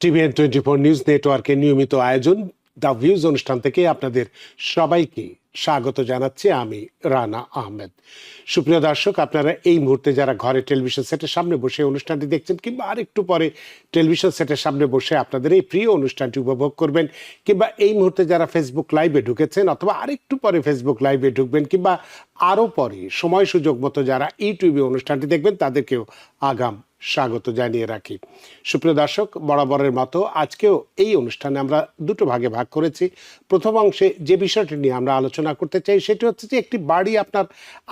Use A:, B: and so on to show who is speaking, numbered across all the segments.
A: TVN24 news নেটওয়ার্কের নিয়মিত আয়োজন দ্য ভিউজ অনুষ্ঠান থেকে আপনাদের সবাইকে স্বাগত জানাচ্ছি আমি রানা আহমেদ। সুপ্রিয় দর্শক, আপনারা এই মুহূর্তে যারা ঘরে টেলিভিশন সেটের সামনে বসে অনুষ্ঠানটি দেখছেন কিংবা আরেকটু পরে টেলিভিশন সেটের সামনে বসে আপনাদের এই প্রিয় অনুষ্ঠানটি উপভোগ করবেন, কিংবা এই মুহূর্তে যারা ফেসবুক লাইভে ঢুকেছেন অথবা আরেকটু পরে ফেসবুক লাইভে ঢুকবেন, কিংবা আরও পরে সময় সুযোগ মতো যারা ইউটিউবে অনুষ্ঠানটি দেখবেন তাদেরকেও আগাম স্বাগত জানিয়ে রাখি। সুপ্রিয় দর্শক, বরাবরের মতো আজকেও এই অনুষ্ঠানে আমরা দুটো ভাগে ভাগ করেছি। প্রথম অংশে যে বিষয়টি নিয়ে আমরা আলোচনা করতে চাই সেটি হচ্ছে যে একটি বাড়ি আপনার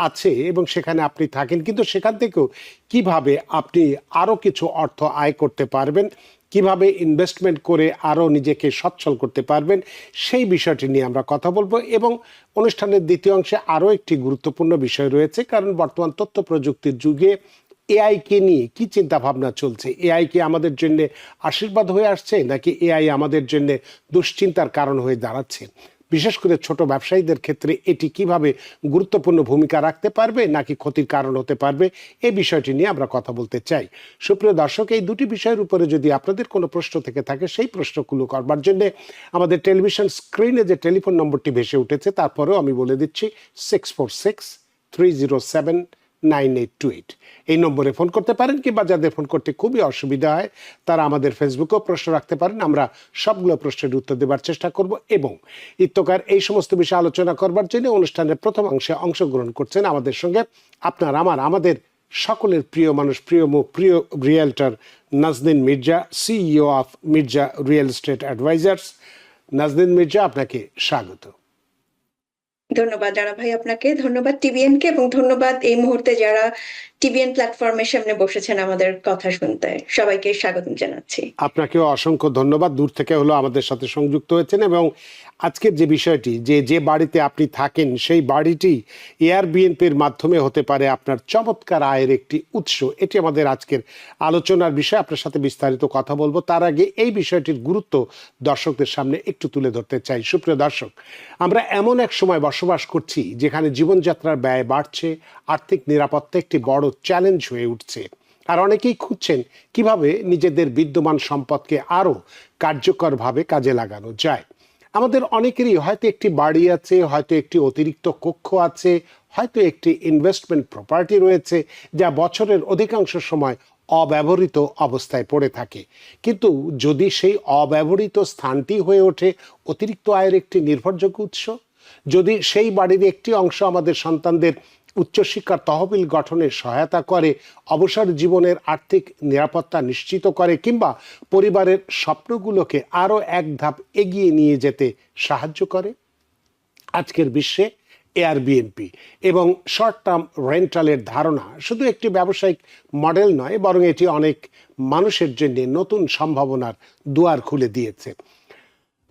A: আছে এবং সেখানে আপনি থাকেন, কিন্তু সেখান থেকেও কিভাবে আপনি আরও কিছু অর্থ আয় করতে পারবেন, কিভাবে ইনভেস্টমেন্ট করে আরও নিজেকে সচ্ছল করতে পারবেন, সেই বিষয়টি নিয়ে আমরা কথা বলবো। এবং অনুষ্ঠানের দ্বিতীয় অংশে আরও একটি গুরুত্বপূর্ণ বিষয় রয়েছে, কারণ বর্তমান তথ্য প্রযুক্তির যুগে এআইকে নিয়ে কি চিন্তা ভাবনা চলছে। এআই কি আমাদের জন্য আশীর্বাদ হয়ে আসছে, নাকি এআই আমাদের জন্য দুশ্চিন্তার কারণ হয়ে দাঁড়াচ্ছে? বিশেষ করে ছোট ব্যবসায়ীদের ক্ষেত্রে এটি কিভাবে গুরুত্বপূর্ণ ভূমিকা রাখতে পারবে, নাকি ক্ষতির কারণ হতে পারবে, এই বিষয়টি নিয়ে আমরা কথা বলতে চাই। সুপ্রিয় দর্শক, এই দুটি বিষয়ের উপরে যদি আপনাদের কোনো প্রশ্ন থেকে থাকে সেই প্রশ্নগুলো করবার জন্য আমাদের টেলিভিশন স্ক্রিনে যে টেলিফোন নম্বরটি ভেসে উঠেছে তারপরেও আমি বলে দিচ্ছি 646-307-9828 এই নম্বরে ফোন করতে পারেন, কিংবা যাদের ফোন করতে খুবই অসুবিধা হয় তারা আমাদের ফেসবুকেও প্রশ্ন রাখতে পারেন। আমরা সবগুলো প্রশ্নের উত্তর দেওয়ার চেষ্টা করব। এবং ইত্যকার এই সমস্ত বিষয়ে আলোচনা করবার জন্য অনুষ্ঠানের প্রথম অংশে অংশগ্রহণ করছেন আমাদের সঙ্গে আমাদের সকলের প্রিয় মানুষ, প্রিয় মুখ, প্রিয় realtor Nazneen Mirza, CEO of Mirza real estate advisers. Nazneen Mirza, আপনাকে স্বাগত।
B: ধন্যবাদ রানা ভাই, আপনাকে ধন্যবাদ টিভিএন কে, এবং ধন্যবাদ এই মুহূর্তে যারা টিভিএন প্ল্যাটফর্মের সামনে বসেছেন আমাদের কথা শুনতে। সবাইকে স্বাগত জানাচ্ছি।
A: আপনাকেও অসংখ্য ধন্যবাদ, দূর থেকে হলো আমাদের সাথে সংযুক্ত হয়েছেন। এবং আজকের যে বিষয়টি, যে বাড়িতে আপনি থাকেন সেই বাড়িটি এয়ারবিএনপির মাধ্যমে হতে পারে আপনার চমৎকার আয়ের একটি উৎস, এটি আমাদের আজকের আলোচনার বিষয়। আপনার সাথে বিস্তারিত কথা বলবো, তার আগে এই বিষয়টির গুরুত্ব দর্শকদের সামনে একটু তুলে ধরতে চাই। সুপ্রিয় দর্শক, আমরা এমন এক সময় বসবাস করছি যেখানে জীবনযাত্রার ব্যয় বাড়ছে, আর্থিক নিরাপত্তা একটি বড় চ্যালেঞ্জ হয়ে উঠছে, আর অনেকেই খুঁজছেন কিভাবে নিজেদের বিদ্যমান সম্পদকে আরও কার্যকরভাবে কাজে লাগানো যায়। আমাদের অনেকেরই হয়তো একটি বাড়ি আছে, হয়তো একটি অতিরিক্ত কক্ষ আছে, হয়তো একটি ইনভেস্টমেন্ট প্রপার্টি রয়েছে যা বছরের অধিকাংশ সময় অব্যবহৃত অবস্থায় পড়ে থাকে। কিন্তু যদি সেই অব্যবহৃত স্থানটি হয়ে ওঠে অতিরিক্ত আয়ের একটি নির্ভরযোগ্য উৎস, যদি সেই বাড়ির একটি অংশ আমাদের সন্তানদের উচ্চশিক্ষার তহবিল গঠনে সহায়তা করে, অবসর জীবনের আর্থিক নিরাপত্তা নিশ্চিত করে, কিংবা পরিবারের স্বপ্নগুলোকে আরও এক ধাপ এগিয়ে নিয়ে যেতে সাহায্য করে, আজকের বিশ্বে এয়ারবিএনপি এবং শর্ট টার্ম রেন্টালের ধারণা শুধু একটি ব্যবসায়িক মডেল নয়, বরং এটি অনেক মানুষের জন্য নতুন সম্ভাবনার দুয়ার খুলে দিয়েছে।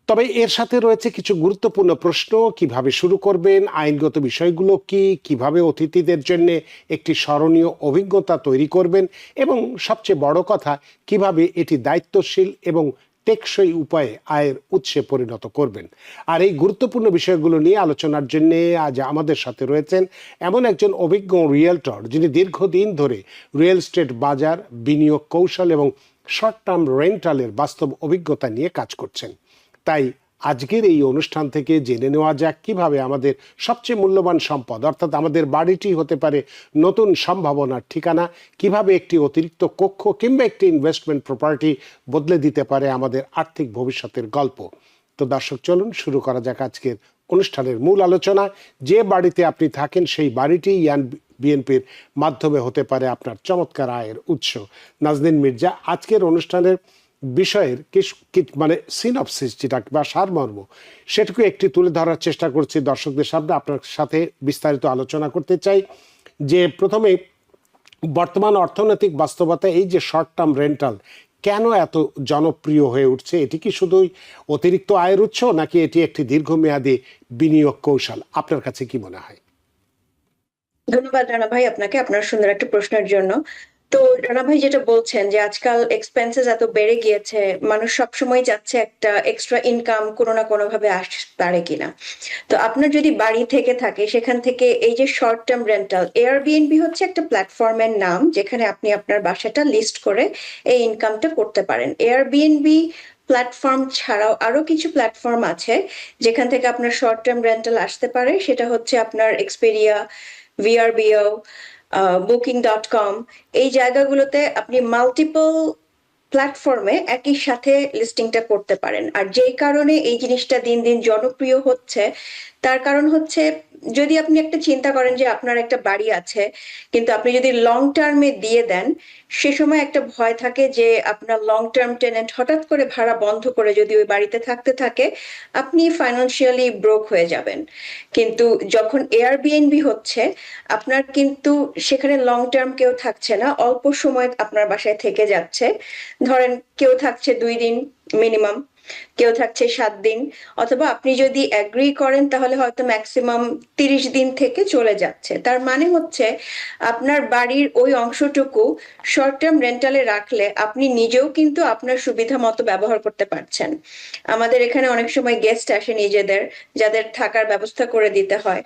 A: তবে এর সাথে রয়েছে কিছু গুরুত্বপূর্ণ প্রশ্ন। কিভাবে শুরু করবেন, আইনগত বিষয়গুলো কি, কিভাবে অতিথিদের জন্য একটি স্মরণীয় অভিজ্ঞতা তৈরি করবেন, এবং সবচেয়ে বড় কথা, কিভাবে এটি দায়িত্বশীল এবং টেকসই উপায়ে আয়ের উৎসে পরিণত করবেন। আর এই গুরুত্বপূর্ণ বিষয়গুলো নিয়ে আলোচনার জন্য আজ আমাদের সাথে রয়েছেন এমন একজন অভিজ্ঞ রিয়েলটর, যিনি দীর্ঘদিন ধরে রিয়েল এস্টেট বাজার, বিনিয়োগ কৌশল এবং শর্ট টার্ম রেন্টালের বাস্তব অভিজ্ঞতা নিয়ে কাজ করছেন। তাই আজকের এই অনুষ্ঠান থেকে জেনে নেওয়া যাক কিভাবে আমাদের সবচেয়ে মূল্যবান সম্পদ অর্থাৎ আমাদের বাড়িটি হতে পারে নতুন সম্ভাবনার ঠিকানা, কিভাবে একটি অতিরিক্ত কক্ষ কিংবা একটি ইনভেস্টমেন্ট প্রপার্টি বদলে দিতে পারে আমাদের আর্থিক ভবিষ্যতের গল্প। তো দর্শক, চলুন শুরু করা যাক আজকের অনুষ্ঠানের মূল আলোচনা। যে বাড়িতে আপনি থাকেন সেই বাড়িটি বিএনপির মাধ্যমে হতে পারে আপনার চমৎকার আয়ের উৎস। নাজনীন মির্জা, আজকের অনুষ্ঠানের বিষয়ের মানে সিনপসিস যেটা বা সারমর্ম, সেটুকু একটি তুলে ধরার চেষ্টা করছি দর্শকদের সামনে। আপনার সাথে বিস্তারিত আলোচনা করতে চাই যে প্রথমে বর্তমান অর্থনৈতিক বাস্তবতা, এই যে শর্ট টার্ম রেন্টাল কেন এত জনপ্রিয় হয়ে উঠছে? এটি কি শুধুই অতিরিক্ত আয়ের উৎস, নাকি এটি একটি দীর্ঘমেয়াদী বিনিয়োগ কৌশল? আপনার কাছে কি মনে হয়?
B: ধন্যবাদ রানা ভাই আপনাকে আপনার সুন্দর একটা প্রশ্নের জন্য। তো রানা ভাই যেটা বলছেন যে আজকাল এক্সপেন্সেস এত বেড়ে গিয়েছে, মানুষ সবসময় চাচ্ছে একটা এক্সট্রা ইনকাম কোনো না কোনো ভাবে আসতে পারে কিনা। তো আপনার যদি বাড়ি থেকে থাকে সেখান থেকে এই যে শর্ট টার্ম রেন্টাল, এয়ারবিএনবি হচ্ছে একটা প্ল্যাটফর্মের নাম যেখানে আপনি আপনার বাসাটা লিস্ট করে এই ইনকামটা করতে পারেন। এয়ারবিএনবি প্ল্যাটফর্ম ছাড়াও আরো কিছু প্ল্যাটফর্ম আছে যেখান থেকে আপনার শর্ট টার্ম রেন্টাল আসতে পারে। সেটা হচ্ছে আপনার এক্সপেরিয়া, ভিআরবিও, বুকিং.কম। এই জায়গাগুলোতে আপনি মাল্টিপল প্ল্যাটফর্মে একই সাথে লিস্টিংটা করতে পারেন। আর যেই কারণে এই জিনিসটা দিন দিন জনপ্রিয় হচ্ছে, তার কারণ হচ্ছে যদি আপনি একটা চিন্তা করেন যে আপনার একটা বাড়ি আছে, কিন্তু আপনি যদি লং টার্মে দিয়ে দেন, সে সময় একটা ভয় থাকে যে আপনার লং টার্ম টেনেন্ট হঠাৎ করে ভাড়া বন্ধ করে যদি ওই বাড়িতে থাকতে থাকে, আপনি ফাইন্যান্সিয়ালি ব্রোক হয়ে যাবেন। কিন্তু যখন এয়ারবিএনবি হচ্ছে, আপনার কিন্তু সেখানে লং টার্ম কেউ থাকছে না, অল্প সময় আপনার বাসায় থেকে যাচ্ছে। ধরেন কেউ থাকছে 2 দিন মিনিমাম, কেউ থাকছে 7 দিন, অথবা আপনি যদি এগ্রি করেন তাহলে হয়তো ম্যাক্সিমাম 30 দিন থেকে চলে যাচ্ছে। তার মানে হচ্ছে আপনার বাড়ির ওই অংশটুকু শর্ট টার্ম রেন্টালে রাখলে আপনি নিজেও কিন্তু আপনার সুবিধা মতো ব্যবহার করতে পারছেন। আমাদের এখানে অনেক সময় গেস্ট আসে নিজেদের, যাদের থাকার ব্যবস্থা করে দিতে হয়।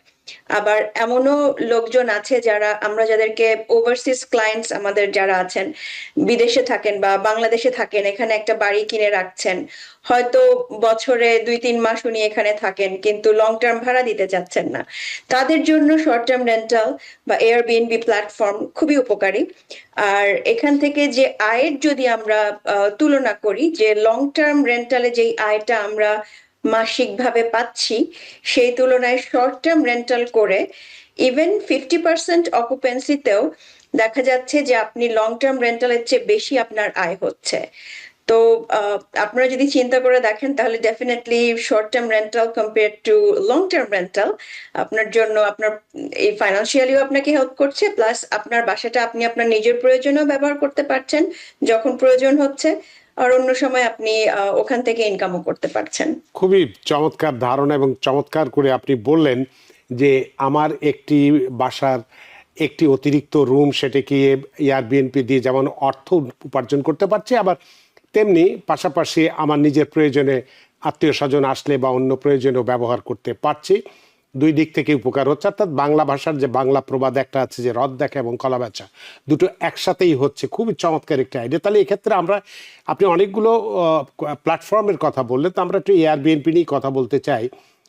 B: আবার এমনও লোকজন আছে যারা, আমরা যাদেরকে ওভারসিজ ক্লায়েন্টস আমাদের যারা আছেন, বিদেশে থাকেন বা বাংলাদেশে থাকেন, এখানে একটা বাড়ি কিনে রাখছেন, হয়তো বছরে 2-3 মাস উনি এখানে থাকেন কিন্তু লং টার্ম ভাড়া দিতে চাচ্ছেন না। তাদের জন্য শর্ট টার্ম রেন্টাল বা এয়ারবিএনবি প্ল্যাটফর্ম খুবই উপকারী। আর এখান থেকে যে আয়ের যদি আমরা তুলনা করি, যে লং টার্ম রেন্টালে যেই আয়টা আমরা মাসিক ভাবে পাচ্ছি, সেই তুলনায় শর্ট টার্ম রেন্টাল করে ইভেন 50% অকুপেন্সিতেও দেখা যাচ্ছে যে আপনি লং টার্ম রেন্টালের চেয়ে বেশি আপনার আয় হচ্ছে। তো আপনারা যদি চিন্তা করে দেখেন তাহলে definitely short term rental compare to long term rental আপনার জন্য, আপনার এই ফাইন্যান্সিয়ালিও আপনাকে হেল্প করছে, প্লাস আপনার বাসাটা আপনি আপনার নিজের প্রয়োজনেও ব্যবহার করতে পারছেন যখন প্রয়োজন হচ্ছে, আর অন্য সময় আপনি ওখান থেকে ইনকামও করতে পারছেন।
A: খুবই চমৎকার ধারণা এবং চমৎকার করে আপনি বললেন যে আমার একটি বাসার একটি অতিরিক্ত রুম, সেটাকে এয়ারবিএনপি দিয়ে যেমন অর্থ উপার্জন করতে পারছি, আবার তেমনি পাশাপাশি আমার নিজের প্রয়োজনে আত্মীয় স্বজন আসলে বা অন্য প্রয়োজনেও ব্যবহার করতে পারছি। দুই দিক থেকে উপকার হচ্ছে। অর্থাৎ বাংলা ভাষার যে বাংলা প্রবাদ একটা আছে যে রদ দেখা এবং কলা বেচা দুটো একসাথেই হচ্ছে। খুবই চমৎকার একটা আইডিয়া। তাহলে এক্ষেত্রে আমরা, আপনি অনেকগুলো প্ল্যাটফর্মের কথা বললেন, তো আমরা একটু এয়ারবিএনপি নিয়ে কথা বলতে চাই।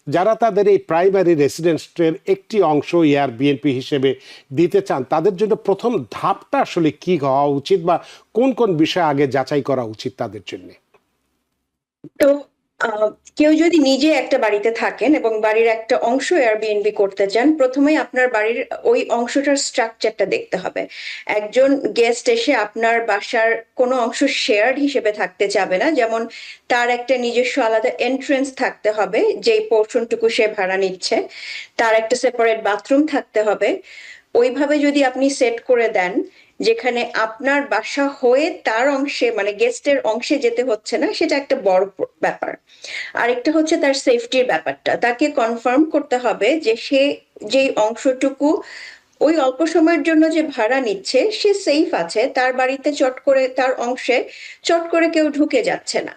A: যারা তাদের এই প্রাইমারি রেসিডেন্সের একটি অংশ এয়ারবিএনপি হিসেবে দিতে চান, তাদের জন্য প্রথম ধাপটা আসলে কি হওয়া উচিত বা কোন কোন বিষয় আগে যাচাই করা উচিত তাদের জন্য?
B: তো আহ, কেউ যদি নিজে একটা বাড়িতে থাকেন এবং বাড়ির একটা অংশ এয়ারবিএনবি করতে চান, প্রথমেই আপনার বাড়ির ওই অংশটার স্ট্রাকচারটা দেখতে হবে। একজন গেস্ট এসে আপনার বাসার কোনো অংশ শেয়ার্ড হিসেবে থাকতে চাবে না, যেমন তার একটা নিজস্ব আলাদা এন্ট্রেন্স থাকতে হবে যেই পোর্শনটুকু সে ভাড়া নিচ্ছে, তার একটা সেপারেট বাথরুম থাকতে হবে। ওইভাবে যদি আপনি সেট করে দেন যেখানে আপনার বাসা হয়ে তার অংশে, মানে গেস্টের অংশে যেতে হচ্ছে না, সেটা একটা বড় ব্যাপার। আরেকটা হচ্ছে তার সেফটির ব্যাপারটা, তাকে কনফার্ম করতে হবে যে সে যেই অংশটুকু ওই অল্প সময়ের জন্য যে ভাড়া নিচ্ছে সে সেফ আছে, তার বাড়িতে চট করে, তার অংশে চট করে কেউ ঢুকে যাচ্ছে না।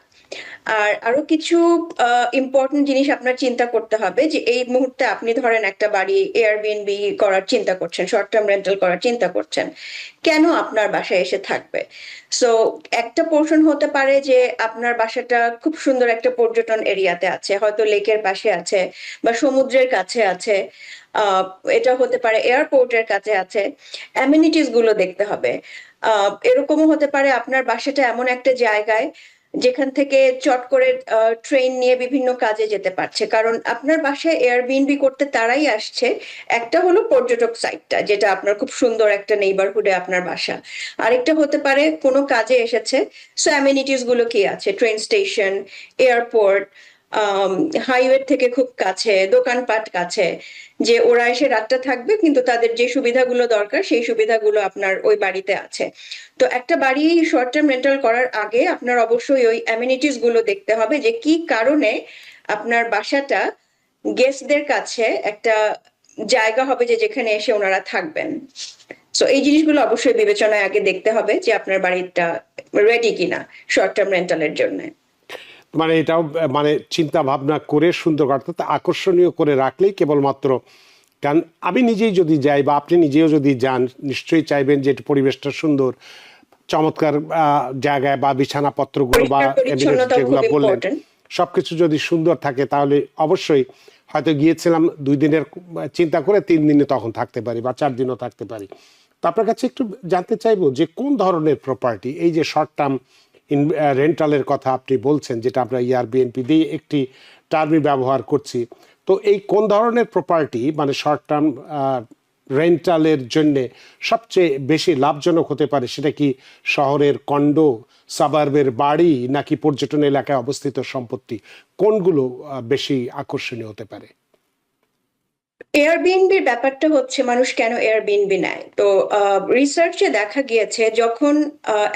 B: আর আরো কিছু ইম্পর্টেন্ট জিনিস আপনার চিন্তা করতে হবে, যে এই মুহূর্তে আপনি ধরেন একটা বাড়ি এয়ারবিএনবি করার চিন্তা করছেন, শর্ট টার্ম রেন্টাল করার চিন্তা করছেন, কেন আপনার বাসায় এসে থাকবে? সো একটা পোর্শন হতে পারে যে আপনার বাসাটা খুব সুন্দর একটা পর্যটন এরিয়াতে আছে, হয়তো লেকের পাশে আছে বা সমুদ্রের কাছে আছে, আহ এটা হতে পারে এয়ারপোর্টের কাছে আছে। অ্যামিনিটিস গুলো দেখতে হবে। এরকমও হতে পারে আপনার বাসাটা এমন একটা জায়গায় যেখান থেকে চট করে ট্রেন নিয়ে বিভিন্ন কাজে যেতে পারছে, কারণ আপনার বাসায় এয়ারবিএনবি করতে তারাই আসছে। একটা হলো পর্যটক সাইটটা, যেটা আপনার খুব সুন্দর একটা নেইবারহুডে আপনার বাসা। আরেকটা হতে পারে কোনো কাজে এসেছে, সো অ্যামিনিটিস গুলো কি আছে, ট্রেন স্টেশন, এয়ারপোর্ট, হাইওয়ে থেকে খুব কাছে, দোকানপাট কাছে, যে ওরা এসে রাতটা থাকবে কিন্তু তাদের যে সুবিধাগুলো দরকার সেই সুবিধাগুলো আপনার ওই বাড়িতে আছে। তো একটা বাড়ি শর্ট টার্ম রেন্টাল করার আগে আপনার অবশ্যই ওই অ্যামিনিটিস গুলো দেখতে হবে, যে কি কারণে আপনার বাসাটা গেস্টদের কাছে একটা জায়গা হবে যে যেখানে এসে ওনারা থাকবেন। সো এই জিনিসগুলো অবশ্যই বিবেচনায় আগে দেখতে হবে যে আপনার বাড়িটা রেডি কিনা শর্ট টার্ম রেন্টালের জন্য।
A: মানে এটাও মানে চিন্তা ভাবনা করে সুন্দর অর্থাৎ আকর্ষণীয় করে রাখলেই কেবলমাত্র, কারণ আমি নিজেই যদি যাই বা আপনি নিজেও যদি যান নিশ্চয়ই চাইবেন যে একটু পরিবেশটা সুন্দর, চমৎকার জায়গায় বা বিছানাপত্রগুলো বা
B: পরিষ্কার
A: এমনিটিস
B: পরিচ্ছন্নতা
A: যেগুলো
B: খুব
A: বললেন
B: ইম্পর্টেন্ট।
A: সবকিছু যদি সুন্দর থাকে তাহলে অবশ্যই হয়তো গিয়েছিলাম 2 দিনের চিন্তা করে 3 দিনে তখন থাকতে পারি বা 4 দিনও থাকতে পারি। তো আপনার কাছে একটু জানতে চাইবো যে কোন ধরনের প্রপার্টি, এই যে শর্ট টার্ম রেন্টালের কথা আপনি বলছেন যেটা আমরা এয়ারবিএনপি দিয়ে একটি টার্মই ব্যবহার করছি, তো এই কোন ধরনের প্রপার্টি মানে শর্ট টার্ম রেন্টালের জন্য সবচেয়ে বেশি লাভজনক হতে পারে? সেটা কি শহরের কন্ডো, সাবার্বের বাড়ি, নাকি পর্যটন এলাকায় অবস্থিত সম্পত্তি? কোনগুলো বেশি আকর্ষণীয় হতে পারে?
B: এয়ারবিএনবির ব্যাপারটা হচ্ছে মানুষ কেন এয়ারবিএনবি নেয়, তো রিসার্চে দেখা গিয়েছে যখন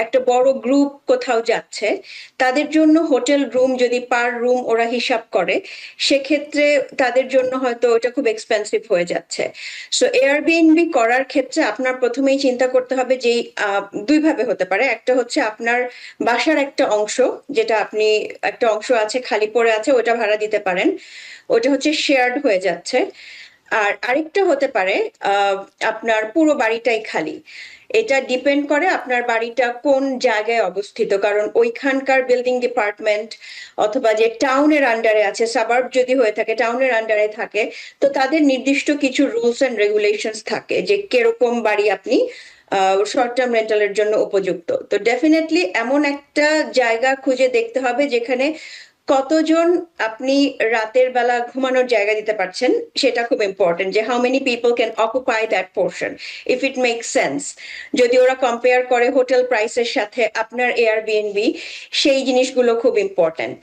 B: একটা বড় গ্রুপ কোথাও যাচ্ছে তাদের জন্য হোটেল রুম যদি পার রুম ওরা হিসাব করে সেক্ষেত্রে তাদের জন্য হয়তো ওটা খুব এক্সপেন্সিভ হয়ে যাচ্ছে। সো এয়ারবিএনবি করার ক্ষেত্রে আপনার প্রথমেই চিন্তা করতে হবে যে দুই ভাবে হতে পারে, একটা হচ্ছে আপনার বাসার একটা অংশ, যেটা আপনি একটা অংশ আছে খালি পড়ে আছে ওটা ভাড়া দিতে পারেন, ওটা হচ্ছে শেয়ার্ড হয়ে যাচ্ছে। আর আরেকটা হতে পারে আপনার পুরো বাড়িটাই খালি। এটা ডিপেন্ড করে আপনার বাড়িটা কোন জায়গায় অবস্থিত, কারণ ওইখানকার বিল্ডিং ডিপার্টমেন্ট অথবা যে টাউনের আন্ডারে আছে, সাবার্ব যদি হয়ে থাকে টাউনের আন্ডারে থাকে, তো তাদের নির্দিষ্ট কিছু রুলস এন্ড রেগুলেশনস থাকে যে কিরকম বাড়ি আপনি শর্ট টার্ম রেন্টালের জন্য উপযুক্ত। তো ডেফিনেটলি এমন একটা জায়গা খুঁজে দেখতে হবে যেখানে কতজন আপনি রাতের বেলা ঘুমানোর জায়গা দিতে পারছেন, সেটা খুব ইম্পর্টেন্ট, যে how many people can occupy that portion if it make sense. যদি ওরা কম্পেয়ার করে হোটেল প্রাইসের সাথে আপনার এয়ারবিএনবি, সেই জিনিসগুলো খুব ইম্পর্টেন্ট।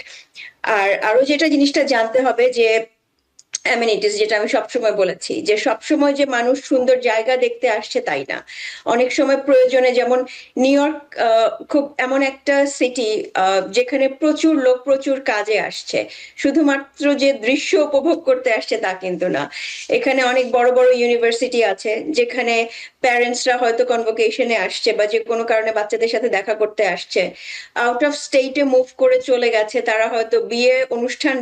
B: আর আরো যেটা জিনিসটা জানতে হবে যে অ্যামেনিটিস, যেটা আমি সবসময় বলেছি যে সবসময় যে মানুষ সুন্দর জায়গা দেখতে আসছে তাই না, অনেক সময় প্রয়োজনে, যেমন নিউ ইয়র্ক খুব এমন একটা সিটি যেখানে প্রচুর লোক প্রচুর কাজে আসছে, শুধুমাত্র যে দৃশ্য উপভোগ করতে আসছে তা কিন্তু না। এখানে অনেক বড় বড় ইউনিভার্সিটি আছে যেখানে প্যারেন্টসরা হয়তো কনভোকেশনে আসছে বা যে কোনো কারণে বাচ্চাদের সাথে দেখা করতে আসছে, আউট অফ স্টেটে মুভ করে চলে গেছে, তারা হয়তো বিয়ে অনুষ্ঠান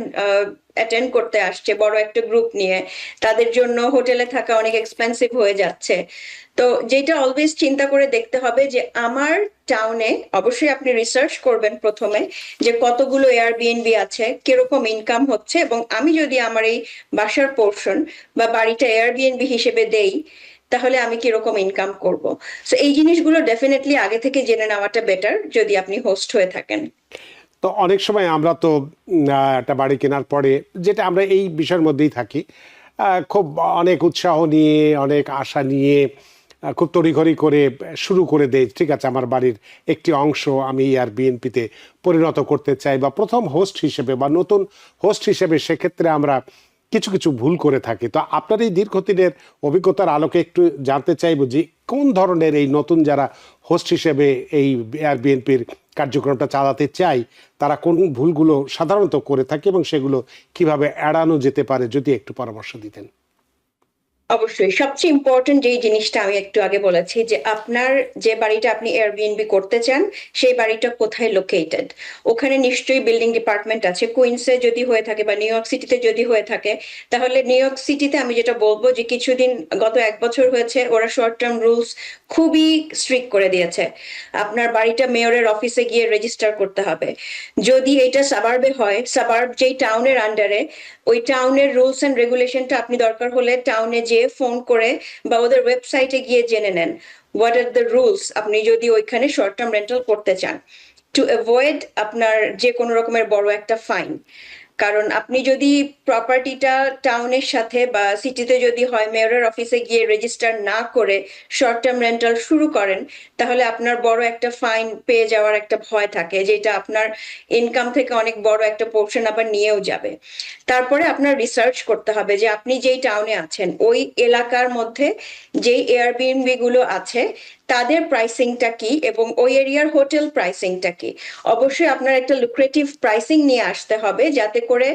B: অ্যাটেন্ড করতে আসছে বড় একটা গ্রুপ নিয়ে, তাদের জন্য হোটেলে থাকা অনেক এক্সপেন্সিভ হয়ে যাচ্ছে। তো যেটা অলওয়েজ চিন্তা করে দেখতে হবে যে আমার টাউনে, অবশ্যই আপনি রিসার্চ করবেন প্রথমে যে কতগুলো এয়ারবিএনবি আছে, কিরকম ইনকাম হচ্ছে, এবং আমি যদি আমার এই বাসার পোর্শন বা বাড়িটা এয়ারবিএনবি হিসেবে দেই তাহলে আমি কিরকম ইনকাম করব। সো এই জিনিসগুলো ডেফিনেটলি আগে থেকে জেনে নেওয়াটা বেটার যদি আপনি হোস্ট হয়ে থাকেন।
A: তো অনেক সময় আমরা তো একটা বাড়ি কেনার পরে, যেটা আমরা এই বিষয়ের মধ্যেই থাকি, খুব অনেক উৎসাহ নিয়ে অনেক আশা নিয়ে খুব তড়িঘড়ি করে শুরু করে দেয়, ঠিক আছে আমার বাড়ির একটি অংশ আমি এয়ারবিএনপিতে পরিণত করতে চাই বা প্রথম হোস্ট হিসেবে বা নতুন হোস্ট হিসেবে, সেক্ষেত্রে আমরা কিছু কিছু ভুল করে থাকি। তো আপনার এই দীর্ঘদিনের অভিজ্ঞতার আলোকে একটু জানতে চাইবো যে কোন ধরনের এই নতুন যারা হোস্ট হিসেবে এই এয়ারবিএনপির কার্যক্রমটা চালাতে চাই তারা কোন ভুলগুলো সাধারণত করে থাকে এবং সেগুলো কিভাবে এড়ানো যেতে পারে, যদি একটু পরামর্শ দিতেন।
B: অবশ্যই সবচেয়ে ইম্পর্টেন্ট যেই জিনিসটা আমি একটু আগে বলেছি যে আপনার যে বাড়িটা আপনি এয়ারবিএনবি করতে চান সেই বাড়িটা কোথায় লোকেটেড, ওখানে নিশ্চয়ই বিল্ডিং ডিপার্টমেন্ট আছে। কুইন্সে যদি হয়ে থাকে বা নিউ ইয়র্ক সিটিতে যদি হয়ে থাকে, তাহলে নিউ ইয়র্ক সিটিতে আমি যেটা বলবো যে কিছুদিন, গত 1 বছর হয়েছে ওরা শর্ট টার্ম রুলস খুবই স্ট্রিক্ট করে দিয়েছে। আপনার বাড়িটা মেয়রের অফিসে গিয়ে রেজিস্টার করতে হবে। যদি এটা সাবার্বে হয়, সাবার্ব যেই টাউনের আন্ডারে, ওই টাউনের রুলস এন্ড রেগুলেশনটা আপনি দরকার হলে টাউনে যে ফোন করে বা ওদের ওয়েবসাইটে গিয়ে জেনে নেন হোয়াট আর দ্য রুলস, আপনি যদি ওইখানে শর্ট টার্ম রেন্টাল করতে চান, টু অ্যাভয়েড আপনার যে কোনো রকমের বড় একটা ফাইন। কারণ আপনি যদি প্রপার্টিটা টাউনের সাথে বা সিটিতে যদি হয় মেয়রের অফিসে গিয়ে রেজিস্টার না করে শর্ট টার্ম রেন্টাল শুরু করেন, তাহলে আপনার বড় একটা ফাইন পেয়ে যাওয়ার একটা ভয় থাকে, যেটা আপনার ইনকাম থেকে অনেক বড় একটা পোর্শন আবার নিয়েও যাবে। তারপরে আপনার রিসার্চ করতে হবে যে আপনি যেই টাউনে আছেন ওই এলাকার মধ্যে যেই এয়ারবিএনবি গুলো আছে তাদের প্রাইসিংটা কি এবং ওই এরিয়ার হোটেল প্রাইসিংটা কি। অবশ্যই আপনার একটা লুক্রেটিভ প্রাইসিং নিয়ে আসতে হবে যাতে করে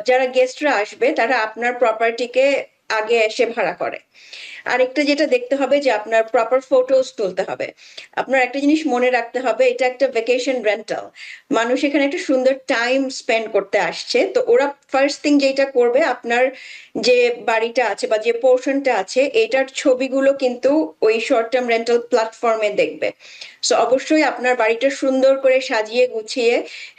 B: যারা গেস্টরা আসবে তারা আপনার প্রপার্টিকে আগে এসে ভাড়া করে। আরেকটা যেটা দেখতে হবে যে আপনার প্রপার ফটোজ তুলতে হবে। আপনার একটা জিনিস মনে রাখতে হবে, এটা একটা ভ্যাকেশন রেন্টাল। মানুষ এখানে একটা সুন্দর টাইম স্পেন্ড করতে আসছে, তো ওরা ফার্স্ট থিং যেটা করবে, আপনার যে বাড়িটা আছে বা যে পোর্শনটা আছে এটার ছবিগুলো কিন্তু ওই শর্ট টার্ম রেন্টাল প্ল্যাটফর্মে দেখবে। সো অবশ্যই আপনার বাড়িটা সুন্দর করে সাজিয়ে গুছিয়ে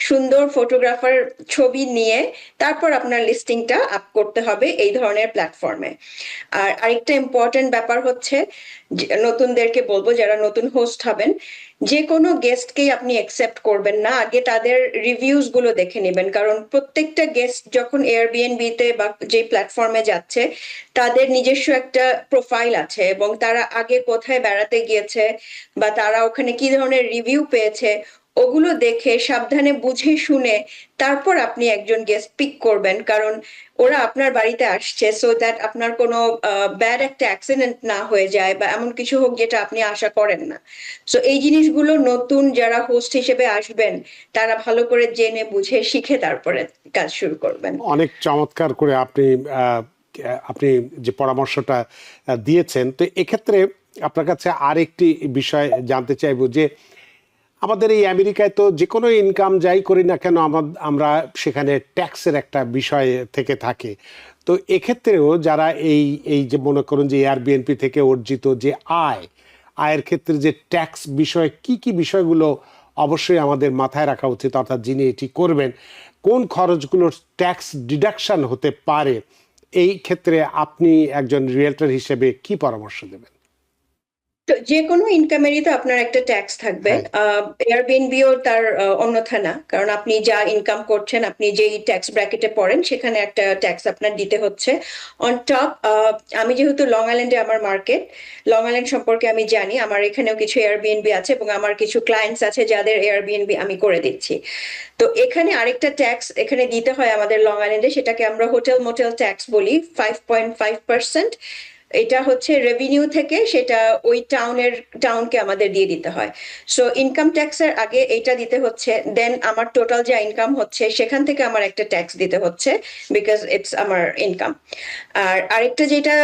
B: সুন্দর ফটোগ্রাফার ছবি নিয়ে তারপর আপনার লিস্টিংটা আপ করতে হবে এই ধরনের প্ল্যাটফর্মে। আর আরেকটা ইম্পর্টেন্ট ব্যাপার হচ্ছে, নতুনদেরকে বলবো যারা নতুন হোস্ট হবেন, যে কোনো গেস্টকেই আপনি অ্যাকসেপ্ট করবেন না, আগে তাদের রিভিউজ গুলো দেখে নেবেন। কারণ প্রত্যেকটা গেস্ট যখন এয়ারবিএনবি তে বা যে প্ল্যাটফর্মে যাচ্ছে, তাদের নিজস্ব একটা প্রোফাইল আছে এবং তারা আগে কোথায় বেড়াতে গিয়েছে বা তারা ওখানে কি ধরনের রিভিউ পেয়েছে, ওগুলো দেখে সাবধানে বুঝে শুনে তারপর আপনি একজন গেস্ট পিক করবেন। কারণ ওরা আপনার বাড়িতে আসছে, সো দ্যাট আপনার কোনো ব্যাড একটা অ্যাক্সিডেন্ট না হয়ে যায় বা এমন কিছু হোক যেটা আপনি আশা করেন না। সো এই জিনিসগুলো নতুন যারা হোস্ট হিসেবে আসবেন তারা ভালো করে জেনে বুঝে শিখে তারপরে কাজ শুরু করবেন।
A: অনেক চমৎকার করে আপনি যে পরামর্শটা দিয়েছেন, তো এক্ষেত্রে আপনার কাছে আরেকটি বিষয় জানতে চাইবো যে আমাদের এই আমেরিকায় তো যে কোনো ইনকাম যাই করি না কেন আমরা সেখানে ট্যাক্সের একটা বিষয় থেকে থাকে। তো এক্ষেত্রেও যারা এই এই যে মনে করুন যে এয়ারবিএনপি থেকে অর্জিত যে আয়ের ক্ষেত্রে যে ট্যাক্স বিষয়ে কি কি বিষয়গুলো অবশ্যই আমাদের মাথায় রাখা উচিত, অর্থাৎ যিনি এটি করবেন কোন খরচগুলোর ট্যাক্স ডিডাকশন হতে পারে, এই ক্ষেত্রে আপনি একজন রিয়েলটর হিসেবে কি পরামর্শ দেবেন?
B: তো যে কোনো ইনকামেরই তো আপনার একটা ট্যাক্স থাকবে।
A: হ্যাঁ।
B: এয়ারবিএনবিও তার অন্যথা না, কারণ আপনি যা ইনকাম করছেন, আপনি যেই ট্যাক্স ব্র্যাকেটে পড়েন সেখানে একটা ট্যাক্স আপনার দিতে হচ্ছে। অন টপ, আমি যেহেতু লং আইল্যান্ডে আমার মার্কেট, লং আইল্যান্ড সম্পর্কে আমি জানি, আমার এখানেও কিছু এয়ারবিএনবি আছে এবং আমার কিছু ক্লায়েন্টস আছে যাদের এয়ারবিএনবি আমি করে দিচ্ছি। তো এখানে আরেকটা ট্যাক্স এখানে দিতে হয় আমাদের লং আইল্যান্ডে, সেটাকে আমরা হোটেল মোটেল ট্যাক্স বলি, 5.5%। এটা হচ্ছে রেভিনিউ থেকে, সেটা ওই টাউনকে আমাদের দিয়ে দিতে হয়। সো ইনকাম ট্যাক্সের আগে এইটা দিতে হচ্ছে, দেন আমার টোটাল যা ইনকাম হচ্ছে সেখান থেকে আমার একটা ট্যাক্স দিতে হচ্ছে, বিকজ ইটস আমার ইনকাম। আর আরেকটা যেটা